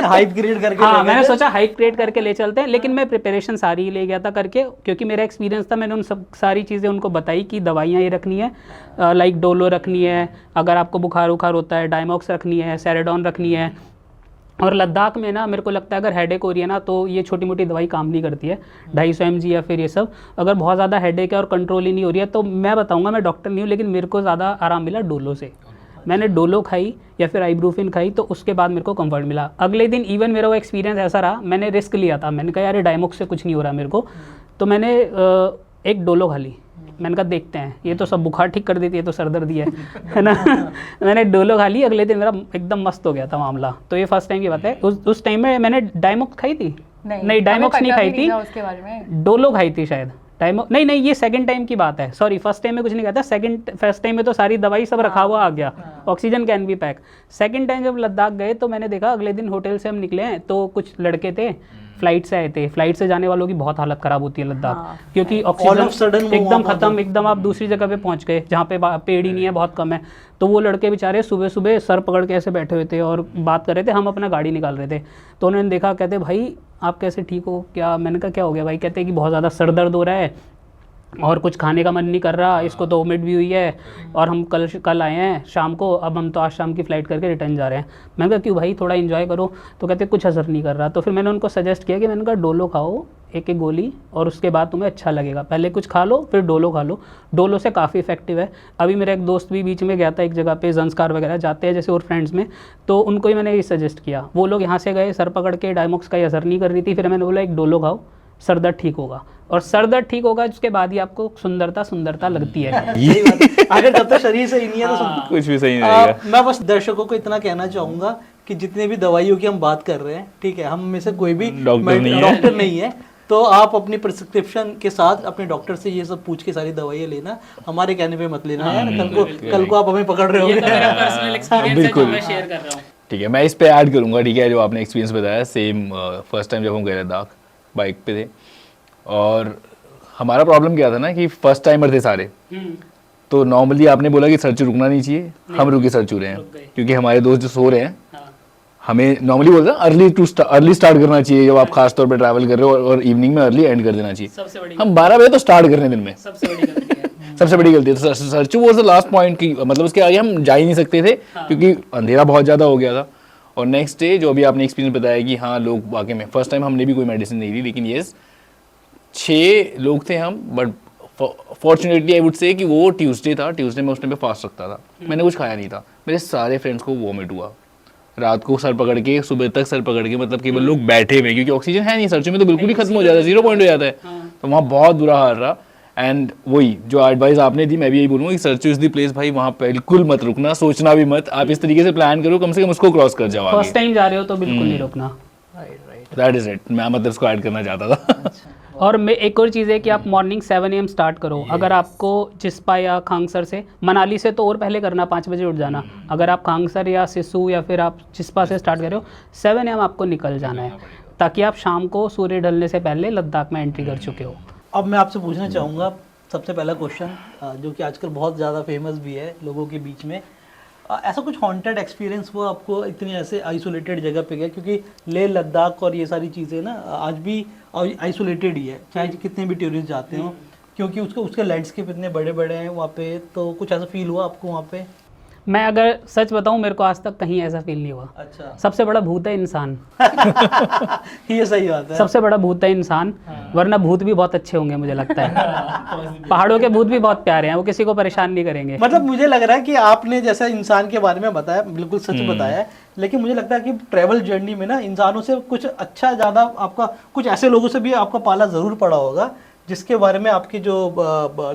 हाइप क्रिएट करके। हाँ, मैंने सोचा हाइप क्रिएट करके ले चलते हैं, लेकिन मैं प्रिपरेशन सारी ले गया था करके, क्योंकि मेरा एक्सपीरियंस था। मैंने उन सब सारी चीज़ें उनको बताई कि दवाइयाँ ये रखनी है, लाइक डोलो रखनी है, अगर आपको बुखार उखार होता है डायमॉक्स रखनी है, सेरेडॉन रखनी है। और लद्दाख में ना मेरे को लगता है अगर हेडेक हो रही है ना, तो ये छोटी मोटी दवाई काम नहीं करती है, 250 mg या फिर ये सब। अगर बहुत ज़्यादा हेडेक है और कंट्रोल ही नहीं हो रही है, तो मैं बताऊंगा, मैं डॉक्टर नहीं हूँ, लेकिन मेरे को ज़्यादा आराम मिला डोलो से। मैंने डोलो खाई या फिर आइब्रूफिन खाई, तो उसके बाद मेरे को कंफर्ट मिला। अगले दिन इवन मेरा वो एक्सपीरियंस ऐसा रहा, मैंने रिस्क लिया था, मैंने कहा यार डायमॉक्स से कुछ नहीं हो रहा मेरे को, तो मैंने एक डोलो खा ली। मैंने कहा देखते हैं, ये तो सब बुखार ठीक कर देती है, तो सरदर्दी है ना। मैंने डोलो खा ली, अगले दिन मेरा एकदम मस्त हो गया था मामला। तो ये फर्स्ट टाइम की बात है। उस टाइम में मैंने डायमॉक्स खाई थी, नहीं डायमॉक्स नहीं खाई थी, उसके बारे में डोलो खाई थी शायद। नहीं, ये सेकंड टाइम की बात है, सॉरी, फर्स्ट टाइम में कुछ नहीं कहता। फर्स्ट टाइम में तो सारी दवाई सब रखा हुआ आ गया, ऑक्सीजन कैन भी पैक। सेकंड टाइम जब लद्दाख गए तो मैंने देखा, अगले दिन होटल से हम निकले हैं, तो कुछ लड़के थे फ्लाइट से आए थे। फ्लाइट से जाने वालों की बहुत हालत ख़राब होती है लद्दाख, क्योंकि ऑक्सीजन एकदम ख़त्म, एकदम आप दूसरी जगह पे पहुंच गए जहाँ पे पेड़ ही नहीं है, बहुत कम है। तो वो लड़के बेचारे सुबह सुबह सर पकड़ के ऐसे बैठे हुए थे और बात कर रहे थे, हम अपना गाड़ी निकाल रहे थे। तो उन्होंने देखा, कहते भाई आप कैसे ठीक हो क्या? मैंने कहा क्या हो गया भाई? कहते कि बहुत ज़्यादा सर दर्द हो रहा है और कुछ खाने का मन नहीं कर रहा, इसको तो वोमिट भी हुई है, और हम कल आए हैं शाम को, अब हम तो आज शाम की फ़्लाइट करके रिटर्न जा रहे हैं। मैंने कहा क्यों भाई, थोड़ा एंजॉय करो। तो कहते कुछ असर नहीं कर रहा। तो फिर मैंने उनको सजेस्ट किया कि मैंने कहा डोलो खाओ एक एक गोली, और उसके बाद तुम्हें अच्छा लगेगा, पहले कुछ खा लो फिर डोलो खा लो। डोलो से काफ़ी इफेक्टिव है। अभी मेरा एक दोस्त भी बीच में गया था एक जगह पे, जंस्कार वगैरह जाते हैं जैसे और फ्रेंड्स में, तो उनको ही मैंने ये सजेस्ट किया। वो लोग यहाँ से गए, सर पकड़ के डायमॉक्स का ही असर नहीं कर रही थी, फिर मैंने बोला एक डोलो खाओ, सर दर्द ठीक होगा, और सर दर्द ठीक होगा उसके बाद ही आपको सुंदरता लगती है। सही बात है। अगर जब तक शरीर सही नहीं है तो कुछ भी सही नहीं रहेगा। मैं बस दर्शकों को इतना कहना चाहूंगा कि जितने भी दवाइयों की हम बात कर रहे हैं, ठीक है, हम में से कोई भी डॉक्टर नहीं है, तो आप अपनी प्रिस्क्रिप्शन के साथ अपने डॉक्टर से ये सब पूछ के सारी दवाइयाँ लेना, हमारे कहने पे मत लेना यार। कल को आप हमें पकड़ रहे हो। बिल्कुल शेयर कर रहा हूँ। ठीक है, मैं इस पे ऐड करूंगा, ठीक है, जो आपने एक्सपीरियंस बताया सेम फर्स्ट टाइम जब हम गए लद्दाख बाइक पे थे, और हमारा प्रॉब्लम क्या था ना कि फर्स्ट टाइमर थे सारे, तो नॉर्मली आपने बोला कि सर्च रुकना नहीं चाहिए, हम रुके सर्च रहे हैं, क्योंकि हमारे दोस्त जो सो रहे हैं, हमें नॉर्मली बोलते हैं अर्ली स्टार्ट करना चाहिए जब आप खास तौर पे ट्रैवल कर रहे हो, और इवनिंग में अर्ली एंड कर देना चाहिए। हम 12 बजे तो स्टार्ट कर रहे हैं दिन में, सबसे बड़ी गलती है। Search was the last point की, मतलब उसके आगे हम जा ही नहीं सकते थे, क्योंकि अंधेरा बहुत ज़्यादा हो गया था। और नेक्स्ट डे जो अभी आपने एक्सपीरियंस बताया कि हाँ लोग वाकई में, फर्स्ट टाइम हमने भी कोई मेडिसिन नहीं ली, लेकिन येस 6 लोग थे हम, but fortunately I would say कि वो ट्यूसडे में उस टाइम पे फास्ट रखता था, मैंने कुछ खाया नहीं था, मेरे सारे फ्रेंड्स को वॉमिट हुआ रात को, सर पकड़ के सुबह तक सर पकड़ के, मतलब केवल लोग बैठे हुए, क्योंकि ऑक्सीजन है नहीं सर्चों में, तो बिल्कुल ही खत्म हो जाता है, 0 पॉइंट हो जाता है, तो वहाँ बहुत बुरा हाल रहा। एंड वही जो एडवाइस आपने दी, मैं भी यही बोलूँगा कि सर्च इज द प्लेस भाई, वहाँ बिल्कुल मत रुकना, सोचना भी मत, आप इस तरीके से प्लान करो, कम से कम उसको क्रॉस कर जाओ। फर्स्ट टाइम जा रहे हो तो बिल्कुल नहीं रुकना। दैट इज इट, मैं मतलब इसको ऐड करना चाहता था। और मैं एक और चीज़ है कि आप मॉर्निंग 7 AM स्टार्ट करो। अगर आपको जिस्पा या खांगसर से, मनाली से तो और पहले करना, 5 बजे उठ जाना। अगर आप खांगसर या सिसु या फिर आप जिस्पा से स्टार्ट कर रहे हो, 7 AM आपको निकल जाना है, ताकि आप शाम को सूर्य ढलने से पहले लद्दाख में एंट्री कर चुके हो। अब मैं आपसे पूछना चाहूँगा सबसे पहला क्वेश्चन, जो कि आजकल बहुत ज़्यादा फेमस भी है लोगों के बीच में, ऐसा कुछ हॉन्टेड एक्सपीरियंस हुआ आपको इतनी ऐसे आइसोलेटेड जगह पे गया? क्योंकि लेह लद्दाख और ये सारी चीज़ें ना आज भी आइसोलेटेड ही है, चाहे कितने भी टूरिस्ट जाते हो, क्योंकि उसके लैंडस्केप इतने बड़े बड़े हैं वहाँ पे। तो कुछ ऐसा फील हुआ आपको वहाँ पे? मैं अगर सच बताऊं, मेरे को आज तक कहीं ऐसा फील नहीं हुआ। अच्छा। सबसे बड़ा भूत है इंसान। ये सही बात है, सबसे बड़ा भूत है इंसान, वरना भूत भी बहुत अच्छे होंगे मुझे लगता है। पहाड़ों के भूत भी बहुत प्यारे हैं, वो किसी को परेशान नहीं करेंगे। मतलब मुझे लग रहा है कि आपने जैसा इंसान के बारे में बताया, बिल्कुल सच बताया है, लेकिन मुझे लगता है कि ट्रैवल जर्नी में ना इंसानों से कुछ अच्छा ज़्यादा आपका, कुछ ऐसे लोगों से भी आपका पाला ज़रूर पड़ा होगा, जिसके बारे में आपकी जो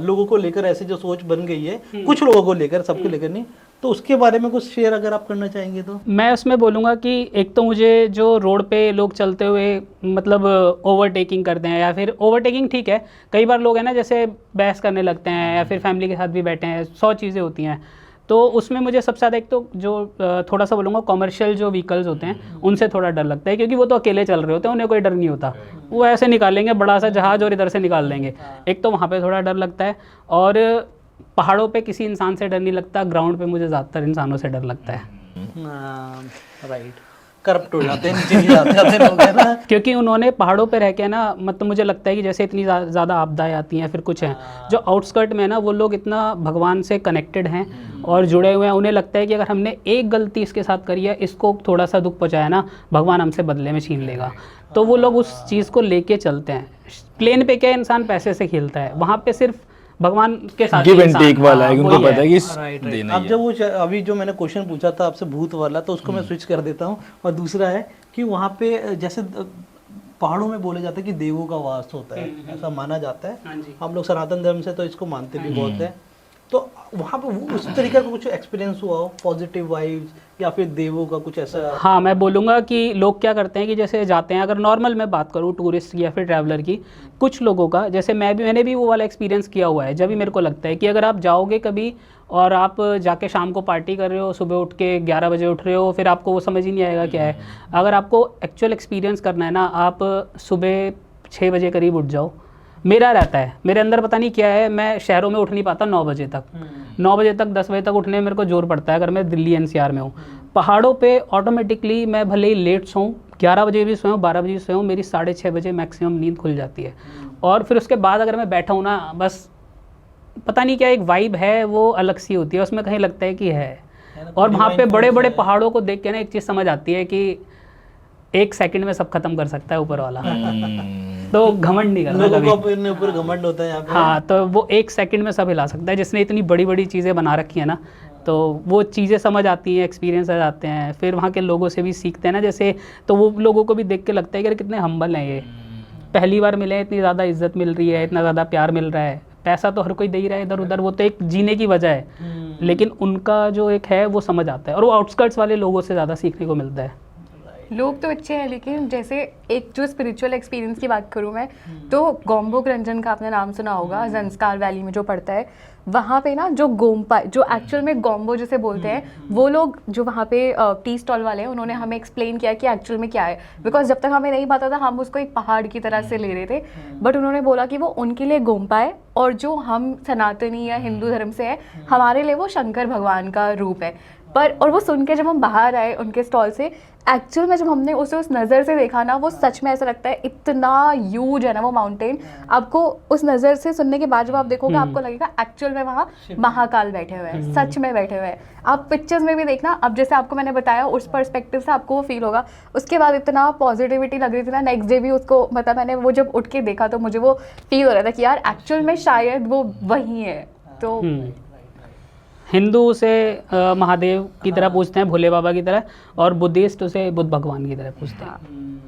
लोगों को लेकर ऐसे जो सोच बन गई है, कुछ लोगों को लेकर, सबको लेकर नहीं, तो उसके बारे में कुछ शेयर अगर आप करना चाहेंगे तो। मैं उसमें बोलूँगा कि एक तो मुझे जो रोड पे लोग चलते हुए मतलब ओवरटेकिंग करते हैं, या फिर ओवरटेकिंग ठीक है, कई बार लोग हैं ना जैसे बहस करने लगते हैं, या फिर फैमिली के साथ भी बैठे हैं, 100 चीज़ें होती हैं, तो उसमें मुझे सबसे ज़्यादा एक तो जो थोड़ा सा बोलूँगा कॉमर्शियल जो व्हीकल्स होते हैं उनसे थोड़ा डर लगता है, क्योंकि वो तो अकेले चल रहे होते हैं, उन्हें कोई डर नहीं होता, वो ऐसे निकालेंगे बड़ा सा जहाज़ और इधर से निकाल देंगे। एक तो वहाँ पे थोड़ा डर लगता है, और पहाड़ों पे किसी इंसान से डर नहीं लगता, ग्राउंड पे मुझे ज़्यादातर इंसानों से डर लगता है। राइट, करप्ट हो जाते हैं, नीचे नहीं जाते लोग है ना, क्योंकि उन्होंने पहाड़ों पे रह के ना, मतलब मुझे लगता है कि जैसे इतनी ज़्यादा आपदाएं आती हैं, फिर कुछ हैं जो आउटस्कर्ट में ना, वो लोग इतना भगवान से कनेक्टेड हैं और जुड़े हुए हैं, उन्हें लगता है कि अगर हमने एक गलती इसके साथ करी है, इसको थोड़ा सा दुख पहुँचाया ना, भगवान हमसे बदले में छीन लेगा, तो वो लोग उस चीज़ को लेके चलते हैं। प्लेन पे क्या इंसान पैसे से खेलता है, वहाँ पे सिर्फ भगवान के साथ गिव एंड टेक वाला है, उनको पता है कि राइट। अब जब वो अभी जो मैंने क्वेश्चन पूछा था आपसे भूत वाला, तो उसको मैं स्विच कर देता हूँ, और दूसरा है कि वहाँ पे जैसे पहाड़ों में बोले जाता है कि देवों का वास होता है, ऐसा माना जाता है, हम लोग सनातन धर्म से तो इसको मानते भी बहुत है, तो वहाँ पे उस तरीके का कुछ एक्सपीरियंस हुआ हो, पॉजिटिव वाइब्स या फिर देवों का कुछ ऐसा? हाँ, मैं बोलूँगा कि लोग क्या करते हैं कि जैसे जाते हैं, अगर नॉर्मल मैं बात करूँ टूरिस्ट या फिर ट्रैवलर की, कुछ लोगों का, जैसे मैंने भी वो वाला एक्सपीरियंस किया हुआ है, जब भी मेरे को लगता है कि अगर आप जाओगे कभी और आप जाके शाम को पार्टी कर रहे हो, सुबह उठ के 11 बजे उठ रहे हो, फिर आपको वो समझ ही नहीं आएगा क्या है। अगर आपको एक्चुअल एक्सपीरियंस करना है ना, आप सुबह 6 बजे करीब उठ जाओ। मेरा रहता है, मेरे अंदर पता नहीं क्या है, मैं शहरों में उठ नहीं पाता 9 बजे तक, 9 बजे तक 10 बजे तक उठने में मेरे को जोर पड़ता है अगर मैं दिल्ली NCR में हूँ। पहाड़ों पे ऑटोमेटिकली मैं भले ही लेट सोऊं, 11 बजे भी सोऊं, 12 बजे भी सोऊं, मेरी 6:30 बजे मैक्सिमम नींद खुल जाती है। और फिर उसके बाद अगर मैं बैठा हूँ ना, बस पता नहीं क्या एक वाइब है वो अलग सी होती है, उसमें कहीं लगता है कि है। और वहाँ पे बड़े बड़े पहाड़ों को देख के ना एक चीज़ समझ आती है कि 1 सेकंड में सब खत्म कर सकता है ऊपर वाला। तो घमंड नहीं करना लोगों कभी। को अपने ऊपर घमंड होता है यहाँ पे। हाँ, तो वो 1 सेकंड में सब हिला सकता है, जिसने इतनी बड़ी बड़ी चीज़ें बना रखी है ना, तो वो चीज़ें समझ आती हैं, एक्सपीरियंस आ जाते हैं। फिर वहाँ के लोगों से भी सीखते हैं ना, जैसे तो वो लोगों को भी देख के लगता है कि अरे कितने हम्बल हैं ये, पहली बार मिले हैं, इतनी ज़्यादा इज्जत मिल रही है, इतना ज़्यादा प्यार मिल रहा है। पैसा तो हर कोई दे ही रहा है इधर उधर, वो तो एक जीने की वजह है, लेकिन उनका जो एक है वो समझ आता है, और वो आउटस्कर्ट्स वाले लोगों से ज़्यादा सीखने को मिलता है। लोग तो अच्छे हैं, लेकिन जैसे एक जो स्पिरिचुअल एक्सपीरियंस की बात करूँ मैं, तो गोम्बोक रंजन का आपने नाम सुना होगा, ज़ंस्कार वैली में जो पड़ता है, वहाँ पे ना जो गोम्पा, जो एक्चुअल में गोम्बो जिसे बोलते हैं, वो लोग जो वहाँ पे टी स्टॉल वाले हैं, उन्होंने हमें एक्सप्लेन किया कि एक्चुअल में क्या है। बिकॉज जब तक हमें नहीं पता था, हम उसको एक पहाड़ की तरह से ले रहे थे, बट उन्होंने बोला कि वो उनके लिए गोम्पा है, और जो हम सनातनी या हिंदू धर्म से हैं, हमारे लिए वो शंकर भगवान का रूप है। पर और वो सुन के जब हम बाहर आए उनके स्टॉल से, एक्चुअल में जब हमने उसे उस नज़र से देखा ना, वो सच में ऐसा लगता है, इतना ह्यूज है ना वो माउंटेन। आपको उस नज़र से सुनने के बाद जब आप देखोगे, आपको लगेगा एक्चुअल में वहाँ महाकाल बैठे हुए हैं, सच में बैठे हुए हैं। आप पिक्चर्स में भी देखना, अब जैसे आपको मैंने बताया उस पर्सपेक्टिव से आपको वो फील होगा। उसके बाद इतना पॉजिटिविटी लग रही थी ना, नेक्स्ट डे भी उसको, मतलब मैंने वो जब उठ के देखा तो मुझे वो फील हो रहा था कि यार एक्चुअल में शायद वो वही है। तो हिंदू उसे महादेव की तरह पूजते हैं, भोले बाबा की तरह, और बुद्धिस्ट उसे बुद्ध भगवान की तरह पूजते हैं।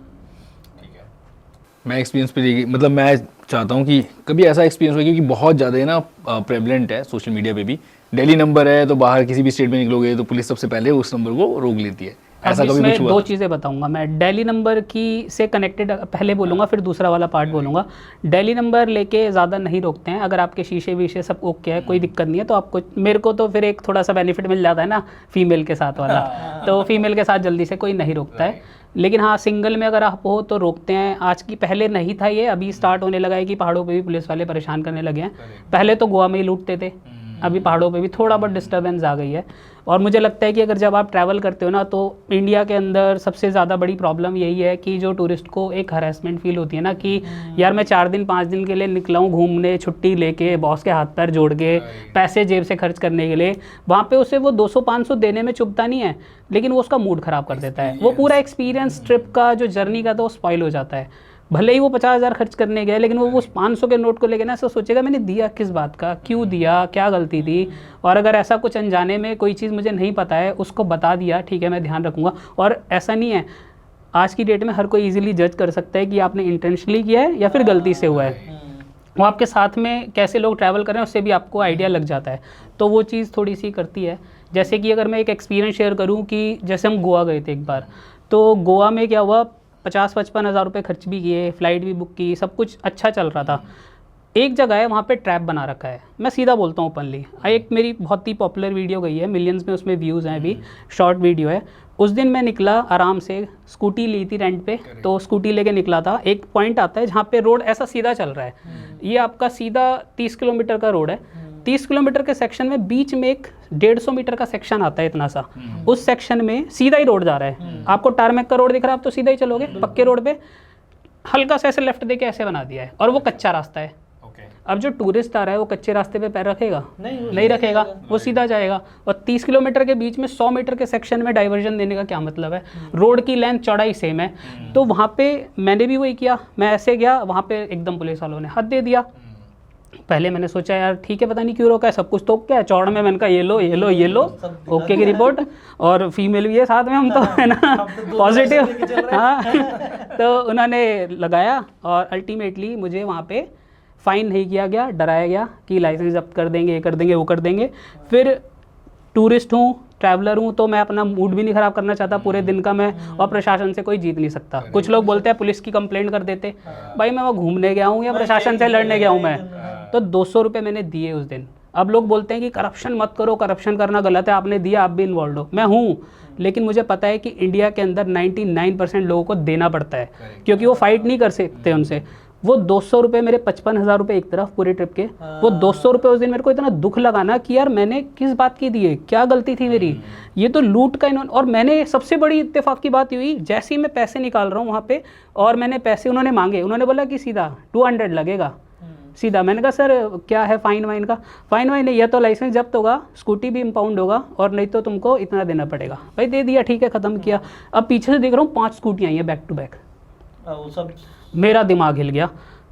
मैं एक्सपीरियंस पे मतलब मैं चाहता हूँ कि कभी ऐसा एक्सपीरियंस हो, क्योंकि बहुत ज़्यादा है ना प्रेवलेंट है सोशल मीडिया पे भी। दिल्ली नंबर है तो बाहर किसी भी स्टेट में निकलोगे तो पुलिस सबसे पहले उस नंबर को रोक लेती है। ऐसा कभी कुछ हुआ? 2 चीज़ें बताऊंगा मैं। दिल्ली नंबर की से कनेक्टेड पहले बोलूँगा, फिर दूसरा वाला पार्ट बोलूँगा। दिल्ली नंबर लेके ज़्यादा नहीं रोकते हैं, अगर आपके शीशे वीशे सब ओके है, कोई दिक्कत नहीं है, तो आपको, मेरे को तो फिर एक थोड़ा सा बेनिफिट मिल जाता है ना फीमेल के साथ वाला, तो फीमेल के साथ जल्दी से कोई नहीं रोकता है। लेकिन हाँ, सिंगल में अगर आप हो तो रोकते हैं। आज की, पहले नहीं था ये, अभी स्टार्ट होने लगा है कि पहाड़ों पे भी पुलिस वाले परेशान करने लगे हैं। पहले तो गोवा में ही लूटते थे, अभी पहाड़ों पे भी थोड़ा बहुत डिस्टर्बेंस आ गई है। और मुझे लगता है कि अगर जब आप ट्रैवल करते हो ना, तो इंडिया के अंदर सबसे ज़्यादा बड़ी प्रॉब्लम यही है कि जो टूरिस्ट को एक हरेसमेंट फील होती है ना, कि यार मैं 4 दिन 5 दिन के लिए निकला हूँ घूमने, छुट्टी लेके, बॉस के हाथ पैर जोड़ के, पैसे जेब से खर्च करने के लिए, वहाँ पे उसे वो 200-500 देने में चुभता नहीं है, लेकिन वो उसका मूड ख़राब कर देता है। वो पूरा एक्सपीरियंस ट्रिप का जो जर्नी का, तो वो स्पॉइल हो जाता है। भले ही वो 50,000 खर्च करने गए, लेकिन वो उस 500 के नोट को लेकर ना ऐसा सोचेगा, मैंने दिया किस बात का, क्यों दिया, क्या गलती थी। और अगर ऐसा कुछ अनजाने में कोई चीज़ मुझे नहीं पता है, उसको बता दिया, ठीक है मैं ध्यान रखूँगा। और ऐसा नहीं है, आज की डेट में हर कोई ईजिली जज कर सकता है कि आपने इंटेंशनली किया है या फिर गलती से हुआ है। वो आपके साथ में कैसे लोग ट्रैवल कर रहे हैं उससे भी आपको आइडिया लग जाता है, तो वो चीज़ थोड़ी सी करती है। जैसे कि अगर मैं एक एक्सपीरियंस शेयर करूँ कि जैसे हम गोवा गए थे एक बार, तो गोवा में क्या हुआ, 50-55 हज़ार रुपये खर्च भी किए, फ़्लाइट भी बुक की, सब कुछ अच्छा चल रहा था। एक जगह है वहाँ पे ट्रैप बना रखा है, मैं सीधा बोलता हूँ ओपनली। एक मेरी बहुत ही पॉपुलर वीडियो गई है, मिलियंस में उसमें व्यूज़ हैं अभी, शॉर्ट वीडियो है। उस दिन मैं निकला आराम से, स्कूटी ली थी रेंट पे, तो स्कूटी लेके निकला था। एक पॉइंट आता है जहाँ पे रोड ऐसा सीधा चल रहा है, ये आपका सीधा 30 किलोमीटर का रोड है। 30 किलोमीटर के सेक्शन में बीच में एक 150 मीटर का सेक्शन आता है, इतना सा, उस सेक्शन में सीधा ही रोड जा रहा है। आपको टारमेक का रोड दिख रहा है, आप तो सीधा ही चलोगे, पक्के रोड पे हल्का सा ऐसे लेफ्ट देके ऐसे बना दिया है, और वो कच्चा रास्ता है। अब जो टूरिस्ट आ रहा है वो कच्चे रास्ते पे पैर रखेगा? नहीं रखेगा, वो सीधा जाएगा। और 30 किलोमीटर के बीच में 100 मीटर के सेक्शन में डाइवर्जन देने का क्या मतलब है? रोड की लेंथ चौड़ाई सेम है। तो वहाँ पे मैंने भी वही किया, मैं ऐसे गया, वहाँ पे एकदम पुलिस वालों ने हद दे दिया। पहले मैंने सोचा यार ठीक है, पता नहीं क्यों रोका है, सब कुछ तो क्या है, चौड़ में मैंने कहा ये लो ओके की रिपोर्ट, और फीमेल भी है साथ में, हम तो है ना पॉजिटिव। हाँ, तो उन्होंने लगाया, और अल्टीमेटली मुझे वहाँ पे फ़ाइन नहीं किया गया, डराया गया कि लाइसेंस जब्त कर देंगे, ये कर देंगे, वो कर देंगे। फिर टूरिस्ट हूँ, ट्रैवलर हूँ, तो मैं अपना मूड भी नहीं ख़राब करना चाहता पूरे दिन का मैं, और प्रशासन से कोई जीत नहीं सकता। कुछ लोग बोलते हैं पुलिस की कंप्लेंट कर देते, भाई मैं वहाँ घूमने गया हूँ या प्रशासन से लड़ने गया हूँ मैं? तो 200 रुपये मैंने दिए उस दिन। अब लोग बोलते हैं कि करप्शन मत करो, करप्शन करना गलत है, आपने दिया, आप भी इन्वॉल्व हो। मैं हूँ, लेकिन मुझे पता है कि इंडिया के अंदर 99% लोगों को देना पड़ता है, क्योंकि वो फाइट नहीं कर सकते उनसे। वो 200 रुपये मेरे 55,000 रुपये एक तरफ पूरे ट्रिप के, वो 200 रुपये उस दिन मेरे को इतना दुख लगा ना कि यार मैंने किस बात की दिए, क्या गलती थी मेरी, ये तो लूट का इन्होंने। और मैंने सबसे बड़ी इत्तेफाक की बात ये हुई, जैसे ही मैं पैसे निकाल रहा हूँ वहाँ पे और मैंने पैसे उन्होंने मांगे, उन्होंने बोला कि सीधा 200 लगेगा सीधा। मैंने कहा सर क्या है फ़ाइन वाइन का, फ़ाइन वाइन नहीं, या तो लाइसेंस जब्त होगा, स्कूटी भी इम्पाउंड होगा, और नहीं तो तुमको इतना देना पड़ेगा। भाई दे दिया, ठीक है, ख़त्म किया। अब पीछे से देख रहा हूँ 5 स्कूटियाँ आई हैं बैक टू बैक, वो सब मेरा दिमाग हिल गया।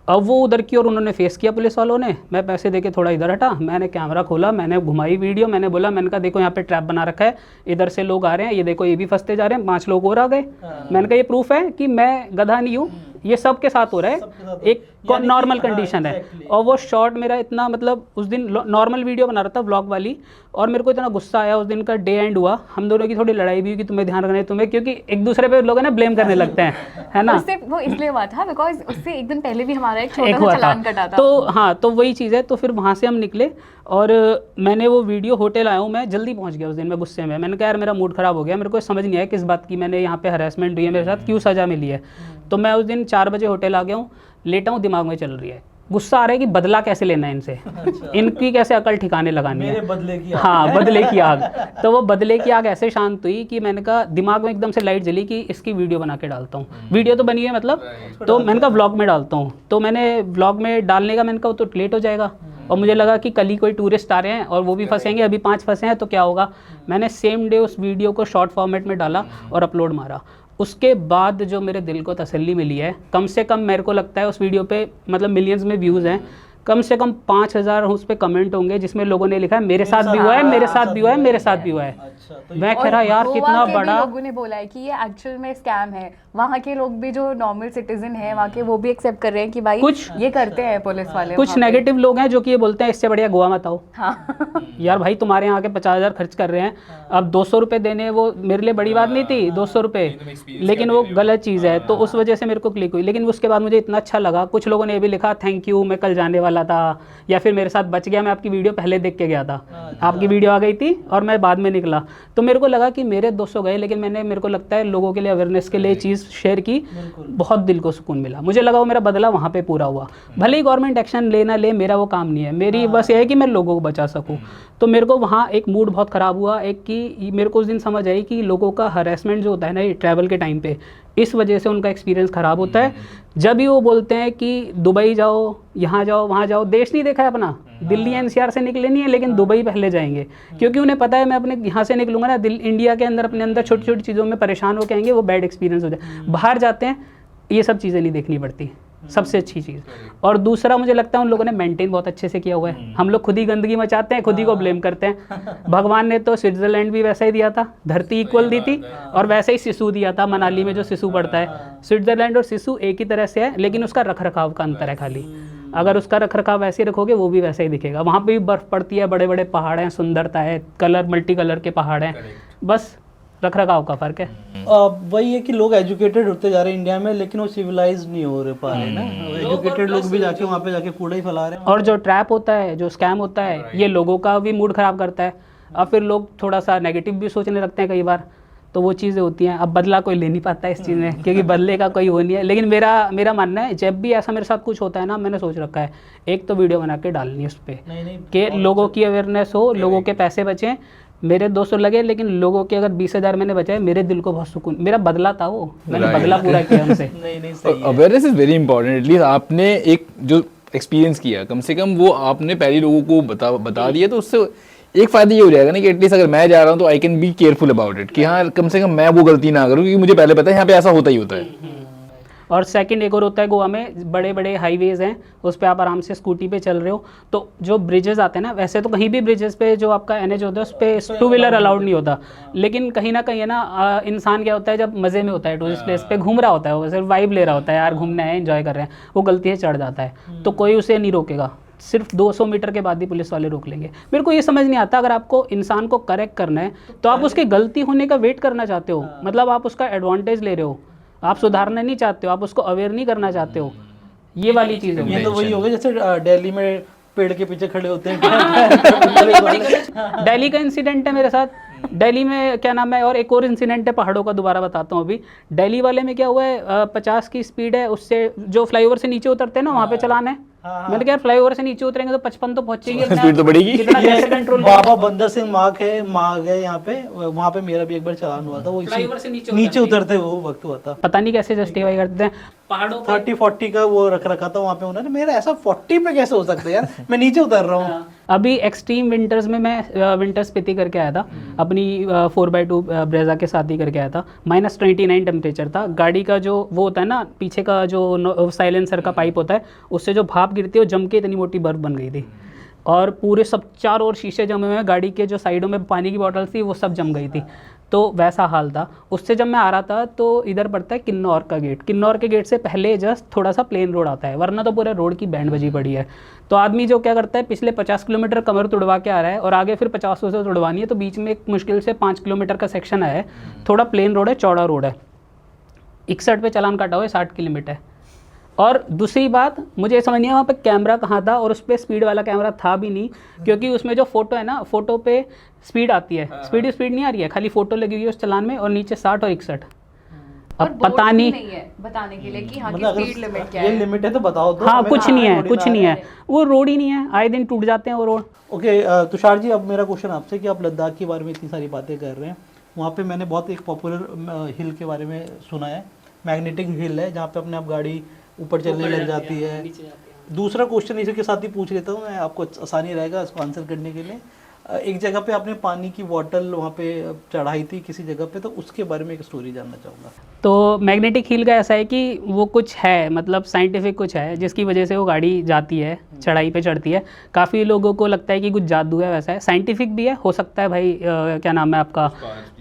अब वो उधर की और उन्होंने फेस किया पुलिस वालों ने, मैं पैसे देके थोड़ा इधर हटा, मैंने कैमरा खोला, मैंने घुमाई वीडियो, मैंने बोला, मैंने कहा देखो यहाँ पे ट्रैप बना रखा है, इधर से लोग आ रहे हैं, ये देखो ये भी फंसते जा रहे हैं, 5 लोग और आ गए। मैंने कहा ये प्रूफ है कि मैं गधा नहीं हूँ, ये सब के साथ हो रहा है, एक नॉर्मल कंडीशन है। और वो शॉट मेरा इतना, मतलब उस दिन नॉर्मल वीडियो बना रहा था व्लॉग वाली, और मेरे को इतना गुस्सा आया उस दिन का, डे एंड हुआ, हम दोनों की थोड़ी लड़ाई भी हुई कि तुम्हें ध्यान रखना है तुम्हें, क्योंकि एक दूसरे पे लोग है ना ब्लेम करने लगते हैं, है ना। उससे वो इसलिए हुआ था बिकॉज उससे एक दिन पहले भी हमारा एक एक छोटा हुआ सा था, चालान कटा था। तो हाँ, तो वही चीज़ है। तो फिर वहाँ से हम निकले और मैंने वो वीडियो, होटल आया हूँ मैं, जल्दी पहुँच गया उस दिन मैं गुस्से में, मैंने कहा यार मेरा मूड ख़राब हो गया, मेरे को समझ नहीं आया किस बात की मैंने यहाँ पे हरासमेंट हुई है मेरे साथ, क्यों सज़ा मिली है। तो मैं उस दिन 4 बजे होटल आ गया हूँ, लेटा हूँ, दिमाग में चल रही है, गुस्सा आ रहा है कि बदला कैसे लेना है इनसे, इनकी कैसे अकल ठिकाने लगानी है, मेरे बदले की आग। हाँ बदले की आग। तो वो बदले की आग ऐसे शांत हुई कि मैंने कहा, दिमाग में एकदम से लाइट जली कि इसकी वीडियो बना के डालता हूँ। वीडियो तो बनी है मतलब, तो मैंने कहा व्लॉग में डालता हूँ। तो मैंने व्लॉग में डालने का, मैंने कहा वो तो लेट हो जाएगा, और मुझे लगा कि कल ही कोई टूरिस्ट आ रहे हैं और वो भी फंसेंगे, अभी 5 फंसे हैं तो क्या होगा। मैंने सेम डे उस वीडियो को शॉर्ट फॉर्मेट में डाला और अपलोड मारा। उसके बाद जो मेरे दिल को तसल्ली मिली है, कम से कम मेरे को लगता है उस वीडियो पे मतलब मिलियंस में व्यूज़ हैं, कम से कम 5,000 उस पर कमेंट होंगे जिसमें लोगों ने लिखा है मेरे साथ भी हुआ है, मेरे साथ भी हुआ है, मेरे साथ भी हुआ है। अच्छा, तो मैं कह रहा यार कितना गोवा के भी बड़ा, लोगों ने बोला है कि ये एक्चुअल में स्कैम है। वहाँ के लोग भी जो नॉर्मल सिटीजन है वहाँ के, वो भी एक्सेप्ट कर रहे हैं कि भाई कुछ ये करते हैं पुलिस वाले। कुछ वहाँ पे। नेगेटिव लोग हैं जो कि ये बोलते हैं इससे बढ़िया गोवा मत आओ। हाँ यार भाई तुम्हारे यहाँ के 50,000 खर्च कर रहे हैं, अब 200 रुपये देने वो मेरे लिए बड़ी बात नहीं थी, 200 रुपये, लेकिन वो गलत चीज़ है। तो उस वजह से मेरे को क्लिक हुई। लेकिन उसके बाद मुझे इतना अच्छा लगा, कुछ लोगों ने ये भी लिखा थैंक यू, मैं कल जाने वाला था, या फिर मेरे साथ बच गया, मैं आपकी वीडियो पहले देख के गया था, आपकी वीडियो आ गई थी और मैं बाद में निकला। तो मेरे को लगा कि मेरे 200 गए, लेकिन मैंने, मेरे को लगता है लोगों के लिए अवेयरनेस के लिए चीज़ शेयर की, बहुत दिल को सुकून मिला। मुझे लगा वो मेरा बदला वहाँ पे पूरा हुआ। भले ही गवर्नमेंट एक्शन ले ना ले, मेरा वो काम नहीं है, मेरी बस ये है कि मैं लोगों को बचा सकूँ। तो मेरे को वहाँ एक मूड बहुत ख़राब हुआ, एक कि मेरे को उस दिन समझ आई कि लोगों का हरेसमेंट जो होता है ना ये ट्रैवल के टाइम पे, इस वजह से उनका एक्सपीरियंस ख़राब होता है। जब भी वो बोलते हैं कि दुबई जाओ, यहाँ जाओ, वहाँ जाओ, देश नहीं देखा है अपना, दिल्ली एनसीआर से निकले नहीं है, लेकिन दुबई पहले जाएंगे, क्योंकि उन्हें पता है मैं अपने यहाँ से निकलूंगा ना, इंडिया के अंदर अपने अंदर छोटी छोटी चीज़ों में परेशान हो के आएंगे, वो बैड एक्सपीरियंस हो जाए। बाहर जाते हैं ये सब चीज़ें नहीं देखनी पड़ती, सबसे अच्छी चीज़। और दूसरा मुझे लगता है उन लोगों ने मेंटेन बहुत अच्छे से किया हुआ है। हम लोग खुद ही गंदगी मचाते हैं, खुद ही को ब्लेम करते हैं। भगवान ने तो स्विट्ज़रलैंड भी वैसा ही दिया था, धरती इक्वल दी थी, और वैसे ही सिसु दिया था, मनाली में जो सिसु पड़ता है। स्विट्ज़रलैंड और सिसु एक ही तरह से है, लेकिन उसका रख रखाव का अंतर है खाली। अगर उसका रख रखाव वैसे ही रखोगे वो भी वैसे ही दिखेगा। वहाँ पे भी बर्फ़ पड़ती है, बड़े बड़े पहाड़ हैं, सुंदरता है, कलर मल्टी कलर के पहाड़ हैं, बस रख रखाव का फ़र्क है। वही है कि लोग एजुकेटेड होते जा रहे हैं इंडिया में, लेकिन वो सिविलाइज नहीं हो रहे पा रहे ना। एजुकेटेड लोग भी जाके वहाँ पे जाके कूड़ा ही फैला रहे हैं। और जो ट्रैप होता है, जो स्कैम होता है, ये लोगों का भी मूड ख़राब करता है। अब फिर लोग थोड़ा सा नेगेटिव भी सोचने लगते हैं कई बार, तो वो चीज़ें होती हैं। अब बदला कोई ले नहीं पाता है इस चीज़ में, क्योंकि बदले का कोई वो नहीं है। लेकिन मेरा मानना है, जब भी ऐसा मेरे साथ कुछ होता है ना, मैंने सोच रखा है एक तो वीडियो बना के डालनी है उस पर, कि लोगों की अवेयरनेस हो, लोगों के पैसे बचें। मेरे 200 लगे, लेकिन लोगों के अगर 20,000 मैंने बचाए, मेरे दिल को बहुत सुकून, मेरा बदला था वो, मैंने बदला पूरा किया उनसे। Awareness is very important. At least आपने एक जो एक्सपीरियंस किया, कम से कम वो आपने पहले लोगों को बता दिया, तो उससे एक फ़ायदा ये हो जाएगा ना कि एटलीस्ट अगर मैं जा रहा हूँ तो I can be careful about it, कि हाँ कम से कम मैं वो गलती ना करूँ, क्योंकि मुझे पहले पता है यहाँ पे ऐसा होता ही होता है। और सेकंड एक और होता है, गोवा में बड़े बड़े हाईवेज़ हैं, उस पर आप आराम से स्कूटी पे चल रहे हो, तो जो ब्रिजेस आते हैं ना, वैसे तो कहीं भी ब्रिजेस पे जो आपका एनएच होता है उस पर 2 व्हीलर अलाउड नहीं होता, लेकिन कहीं ना कहीं है ना, इंसान क्या होता है जब मज़े में होता है, टूरिस्ट प्लेस पे घूम रहा होता है, वो सिर्फ वाइब ले रहा होता है, यार घूमना है, एंजॉय कर रहे हैं, वो गलती से चढ़ जाता है, तो कोई उसे नहीं रोकेगा। सिर्फ 200 मीटर के बाद ही पुलिस वाले रोक लेंगे। मेरे को ये समझ नहीं आता, अगर आपको इंसान को करेक्ट करना है तो आप उसकी गलती होने का वेट करना चाहते हो, मतलब आप उसका एडवांटेज ले रहे हो, आप सुधारना नहीं चाहते हो, आप उसको अवेयर नहीं करना चाहते हो। ये वाली चीज़ ये तो वही हो गया जैसे दिल्ली में पेड़ के पीछे खड़े होते हैं। दिल्ली का इंसिडेंट है मेरे साथ, दिल्ली में क्या नाम है, और एक और इंसिडेंट है पहाड़ों का, दोबारा बताता हूँ अभी। दिल्ली वाले में क्या हुआ है, 50 की स्पीड है, उससे जो फ्लाईओवर से नीचे उतरते हैं ना, वहाँ पे चलाना है। मैंने कहा यार फ्लाईओवर से नीचे उतरेंगे तो 55 तो पहुंचेंगे, स्पीड तो बढ़ेगी। कितना कैसे कंट्रोल। बाबा बंदर सिंह मार्ग है यहाँ पे, वहाँ पे मेरा भी एक बार चालान हुआ था, वो फ्लाईओवर से नीचे उतरते वो वक्त हुआ था। पता नहीं कैसे जस्टिफाई करते हैं पहाड़ों पे। 30-40 का वो रख रखा था वहाँ पे उन्होंने, मेरा ऐसा 40 पे कैसे हो सकता है यार, मैं नीचे उतर रहा हूँ। अभी एक्सट्रीम विंटर्स में मैं विंटर स्पीति करके आया था अपनी 4x2 ब्रेजा के साथ ही करके आया था। -29 टेम्परेचर था। गाड़ी का जो वो होता है ना, पीछे का जो साइलेंसर का पाइप होता है, उससे जो भाप गिरती है वो जम के इतनी मोटी बर्फ बन गई थी, और पूरे सब चारों ओर शीशे जमे हुए हैं, गाड़ी के जो साइडों में पानी की बॉटल थी वो सब जम गई थी। तो वैसा हाल था। उससे जब मैं आ रहा था तो इधर पड़ता है किन्नौर का गेट, किन्नौर के गेट से पहले जस्ट थोड़ा सा प्लेन रोड आता है, वरना तो पूरे रोड की बैंड बजी पड़ी है। तो आदमी जो क्या करता है, पिछले 50 किलोमीटर कमर तुड़वा के आ रहा है और आगे फिर 50 से तुड़वानी है, तो बीच में एक मुश्किल से 5 किलोमीटर का सेक्शन है, थोड़ा प्लेन रोड है, चौड़ा रोड है, 61 पे चालान काटा हुआ है, 60 की लिमिट है। और दूसरी बात मुझे समझ नहीं है वहाँ पे कैमरा कहाँ था, और उस पर स्पीड वाला कैमरा था भी नहीं, क्योंकि उसमें जो फोटो है ना, फोटो पे स्पीड आती है, स्पीड नहीं आ रही है, खाली फोटो लगी हुई है उस चालान में, और नीचे 60 और 61। अब पता नहीं है बताने के लिए कि हाँ की मतलब अगर स्पीड लिमिट क्या ये है। लिमिट है तो बताओ तो। हाँ हमें कुछ तो नहीं है, थोड़ी कुछ ना नहीं है, वो रोड ही नहीं है, आए दिन टूट जाते हैं वो रोड। ओके तुषार जी, अब मेरा क्वेश्चन आपसे कि आप लद्दाख के बारे में इतनी सारी बातें कर रहे हैं, वहाँ पे मैंने बहुत एक पॉपुलर हिल के बारे में सुना है, मैग्नेटिक हिल है, जहाँ पे अपने आप गाड़ी ऊपर चलने लग जाती है। दूसरा क्वेश्चन इसी के साथ ही पूछ लेता हूँ मैं, आपको आसानी रहेगा इसको आंसर करने के लिए। एक जगह पे आपने पानी की बोतल वहाँ पे चढ़ाई थी किसी जगह पे, तो उसके बारे में एक स्टोरी जानना चाहूँगा। तो मैग्नेटिक हील का ऐसा है कि वो कुछ है, मतलब साइंटिफिक कुछ है जिसकी वजह से वो गाड़ी जाती है, चढ़ाई पे चढ़ती है। काफ़ी लोगों को लगता है कि कुछ जादू है, वैसा है, साइंटिफिक भी है, हो सकता है भाई क्या नाम है आपका,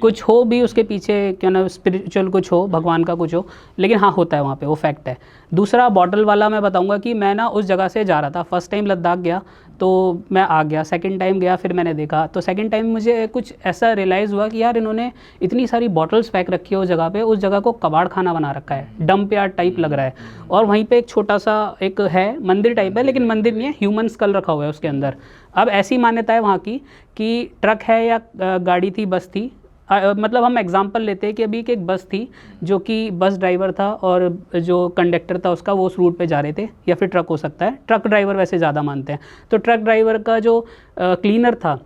कुछ हो भी उसके पीछे, क्या नाम, स्पिरिचुअल कुछ हो, भगवान का कुछ हो, लेकिन हाँ होता है वहाँ पे, वो फैक्ट है। दूसरा बॉटल वाला मैं बताऊँगा कि मैं ना उस जगह से जा रहा था, फर्स्ट टाइम लद्दाख गया तो मैं आ गया, सेकंड टाइम गया फिर मैंने देखा, तो सेकंड टाइम मुझे कुछ ऐसा रियलाइज़ हुआ कि यार इन्होंने इतनी सारी बॉटल्स पैक रखी है उस जगह पे, उस जगह को कबाड़ खाना बना रखा है, डंप यार्ड टाइप लग रहा है। और वहीं पे एक छोटा सा एक है मंदिर टाइप है, लेकिन मंदिर नहीं है, ह्यूमन स्कल रखा हुआ है उसके अंदर। अब ऐसी मान्यता है वहाँ की कि ट्रक है या गाड़ी थी, बस थी, मतलब हम एग्जांपल लेते हैं कि अभी एक बस थी जो कि बस ड्राइवर था और जो कंडक्टर था उसका, वो उस रूट पे जा रहे थे, या फिर ट्रक हो सकता है, ट्रक ड्राइवर वैसे ज़्यादा मानते हैं। तो ट्रक ड्राइवर का जो क्लीनर था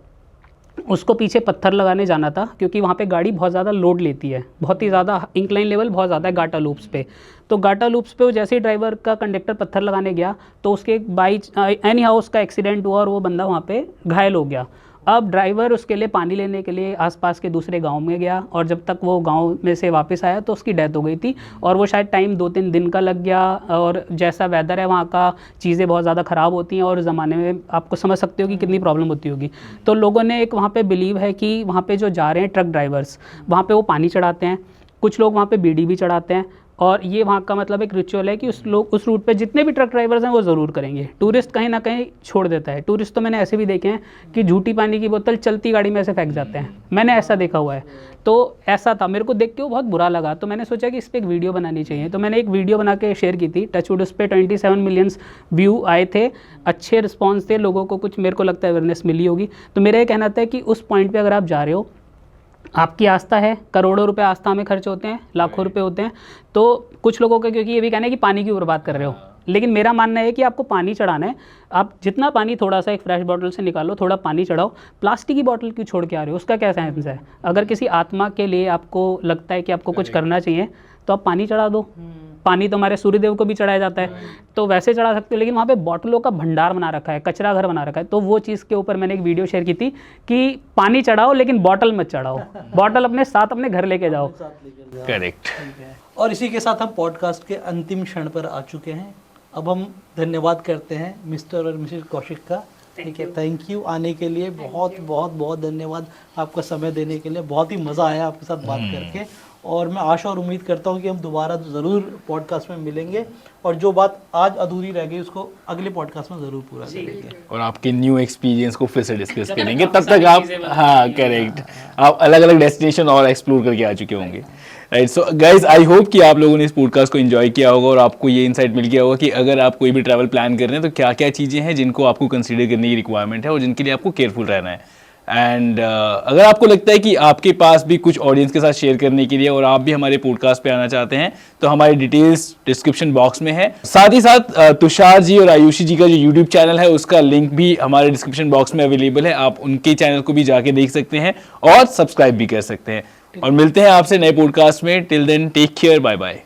उसको पीछे पत्थर लगाने जाना था, क्योंकि वहाँ पे गाड़ी बहुत ज़्यादा लोड लेती है, बहुत ही ज़्यादा इंक्लाइन लेवल बहुत ज़्यादा है गाटा लूप्स पे। तो गाटा लूप्स पे वो जैसे ही ड्राइवर का कंडक्टर पत्थर लगाने गया तो उसके एनी हाउ उसका एक्सीडेंट हुआ और वो बंदा वहाँ पे घायल हो गया। अब ड्राइवर उसके लिए पानी लेने के लिए आसपास के दूसरे गांव में गया, और जब तक वो गांव में से वापस आया तो उसकी डेथ हो गई थी, और वो शायद टाइम 2-3 दिन का लग गया। और जैसा वेदर है वहाँ का, चीज़ें बहुत ज़्यादा ख़राब होती हैं, और ज़माने में आपको समझ सकते हो कि कितनी प्रॉब्लम होती होगी। तो लोगों ने एक वहाँ पे बिलीव है कि वहाँ पे जो जा रहे हैं ट्रक ड्राइवर्स, वहाँ पे वो पानी चढ़ाते हैं, कुछ लोग वहाँ पे बीड़ी भी चढ़ाते हैं, और ये वहाँ का मतलब एक रिचुअल है कि उस रूट पे जितने भी ट्रक ड्राइवर्स हैं वो ज़रूर करेंगे। टूरिस्ट कहीं ना कहीं छोड़ देता है, टूरिस्ट तो मैंने ऐसे भी देखे हैं कि झूठी पानी की बोतल चलती गाड़ी में ऐसे फेंक जाते हैं, मैंने ऐसा देखा हुआ है। तो ऐसा था, मेरे को देख के वो बहुत बुरा लगा, तो मैंने सोचा कि इस पर एक वीडियो बनानी चाहिए। तो मैंने एक वीडियो बना के शेयर की थी, टचवुड उस पर 27 मिलियन व्यू आए थे, अच्छे रिस्पॉन्स थे, लोगों को कुछ मेरे को लगता है अवेयरनेस मिली होगी। तो मेरा ये कहना था कि उस पॉइंट पर अगर आप जा रहे हो, आपकी आस्था है, करोड़ों रुपए आस्था में खर्च होते हैं, लाखों रुपए होते हैं, तो कुछ लोगों का क्योंकि ये भी कहना है कि पानी की बर्बाद कर रहे हो, लेकिन मेरा मानना है कि आपको पानी चढ़ाना है, आप जितना पानी थोड़ा सा एक फ्रेश बॉटल से निकालो, थोड़ा पानी चढ़ाओ, प्लास्टिक की बॉटल क्यों छोड़ के आ रहे हो, उसका क्या सेंस है। अगर किसी आत्मा के लिए आपको लगता है कि आपको कुछ करना चाहिए तो आप पानी चढ़ा दो, पानी तो हमारे सूर्यदेव को भी चढ़ाया जाता है, तो वैसे चढ़ा सकते हो, लेकिन वहाँ पे बॉटलों का भंडार बना रखा है, कचरा घर बना रखा है। तो वो चीज़ के ऊपर मैंने एक वीडियो शेयर की थी कि पानी चढ़ाओ लेकिन बॉटल मत चढ़ाओ, बॉटल अपने साथ अपने घर लेके जाओ। करेक्ट। और इसी के साथ हम पॉडकास्ट के अंतिम क्षण पर आ चुके हैं। अब हम धन्यवाद करते हैं मिस्टर और मिसेस कौशिक का। ठीक है, थैंक यू आने के लिए, बहुत बहुत बहुत धन्यवाद आपका समय देने के लिए, बहुत ही मज़ा आया आपके साथ बात करके, और मैं आशा और उम्मीद करता हूँ कि हम दोबारा ज़रूर पॉडकास्ट में मिलेंगे, और जो बात आज अधूरी रह गई उसको अगले पॉडकास्ट में ज़रूर पूरा करेंगे, और आपके न्यू एक्सपीरियंस को फिर से डिस्कस करेंगे। तब तक आप, हाँ करेक्ट, आप अलग अलग डेस्टिनेशन और एक्सप्लोर करके आ चुके होंगे। Right, so guys I hope कि आप लोगों ने इस पॉडकास्ट को एंजॉय किया होगा, और आपको ये इनसाइट मिल गया होगा कि अगर आप कोई भी ट्रैवल प्लान कर रहे हैं तो क्या क्या चीज़ें हैं जिनको आपको कंसीडर करने की रिक्वायरमेंट है और जिनके लिए आपको केयरफुल रहना है। एंड अगर आपको लगता है कि आपके पास भी कुछ ऑडियंस के साथ शेयर करने के लिए और आप भी हमारे पॉडकास्ट पे आना चाहते हैं तो हमारी डिटेल्स डिस्क्रिप्शन बॉक्स में है। साथ ही साथ तुषार जी और आयुषी जी का जो यूट्यूब चैनल है उसका लिंक भी हमारे डिस्क्रिप्शन बॉक्स में अवेलेबल है, आप उनके चैनल को भी जाके देख सकते हैं और सब्सक्राइब भी कर सकते हैं। और मिलते हैं आपसे नए पॉडकास्ट में। Till then take care, bye bye.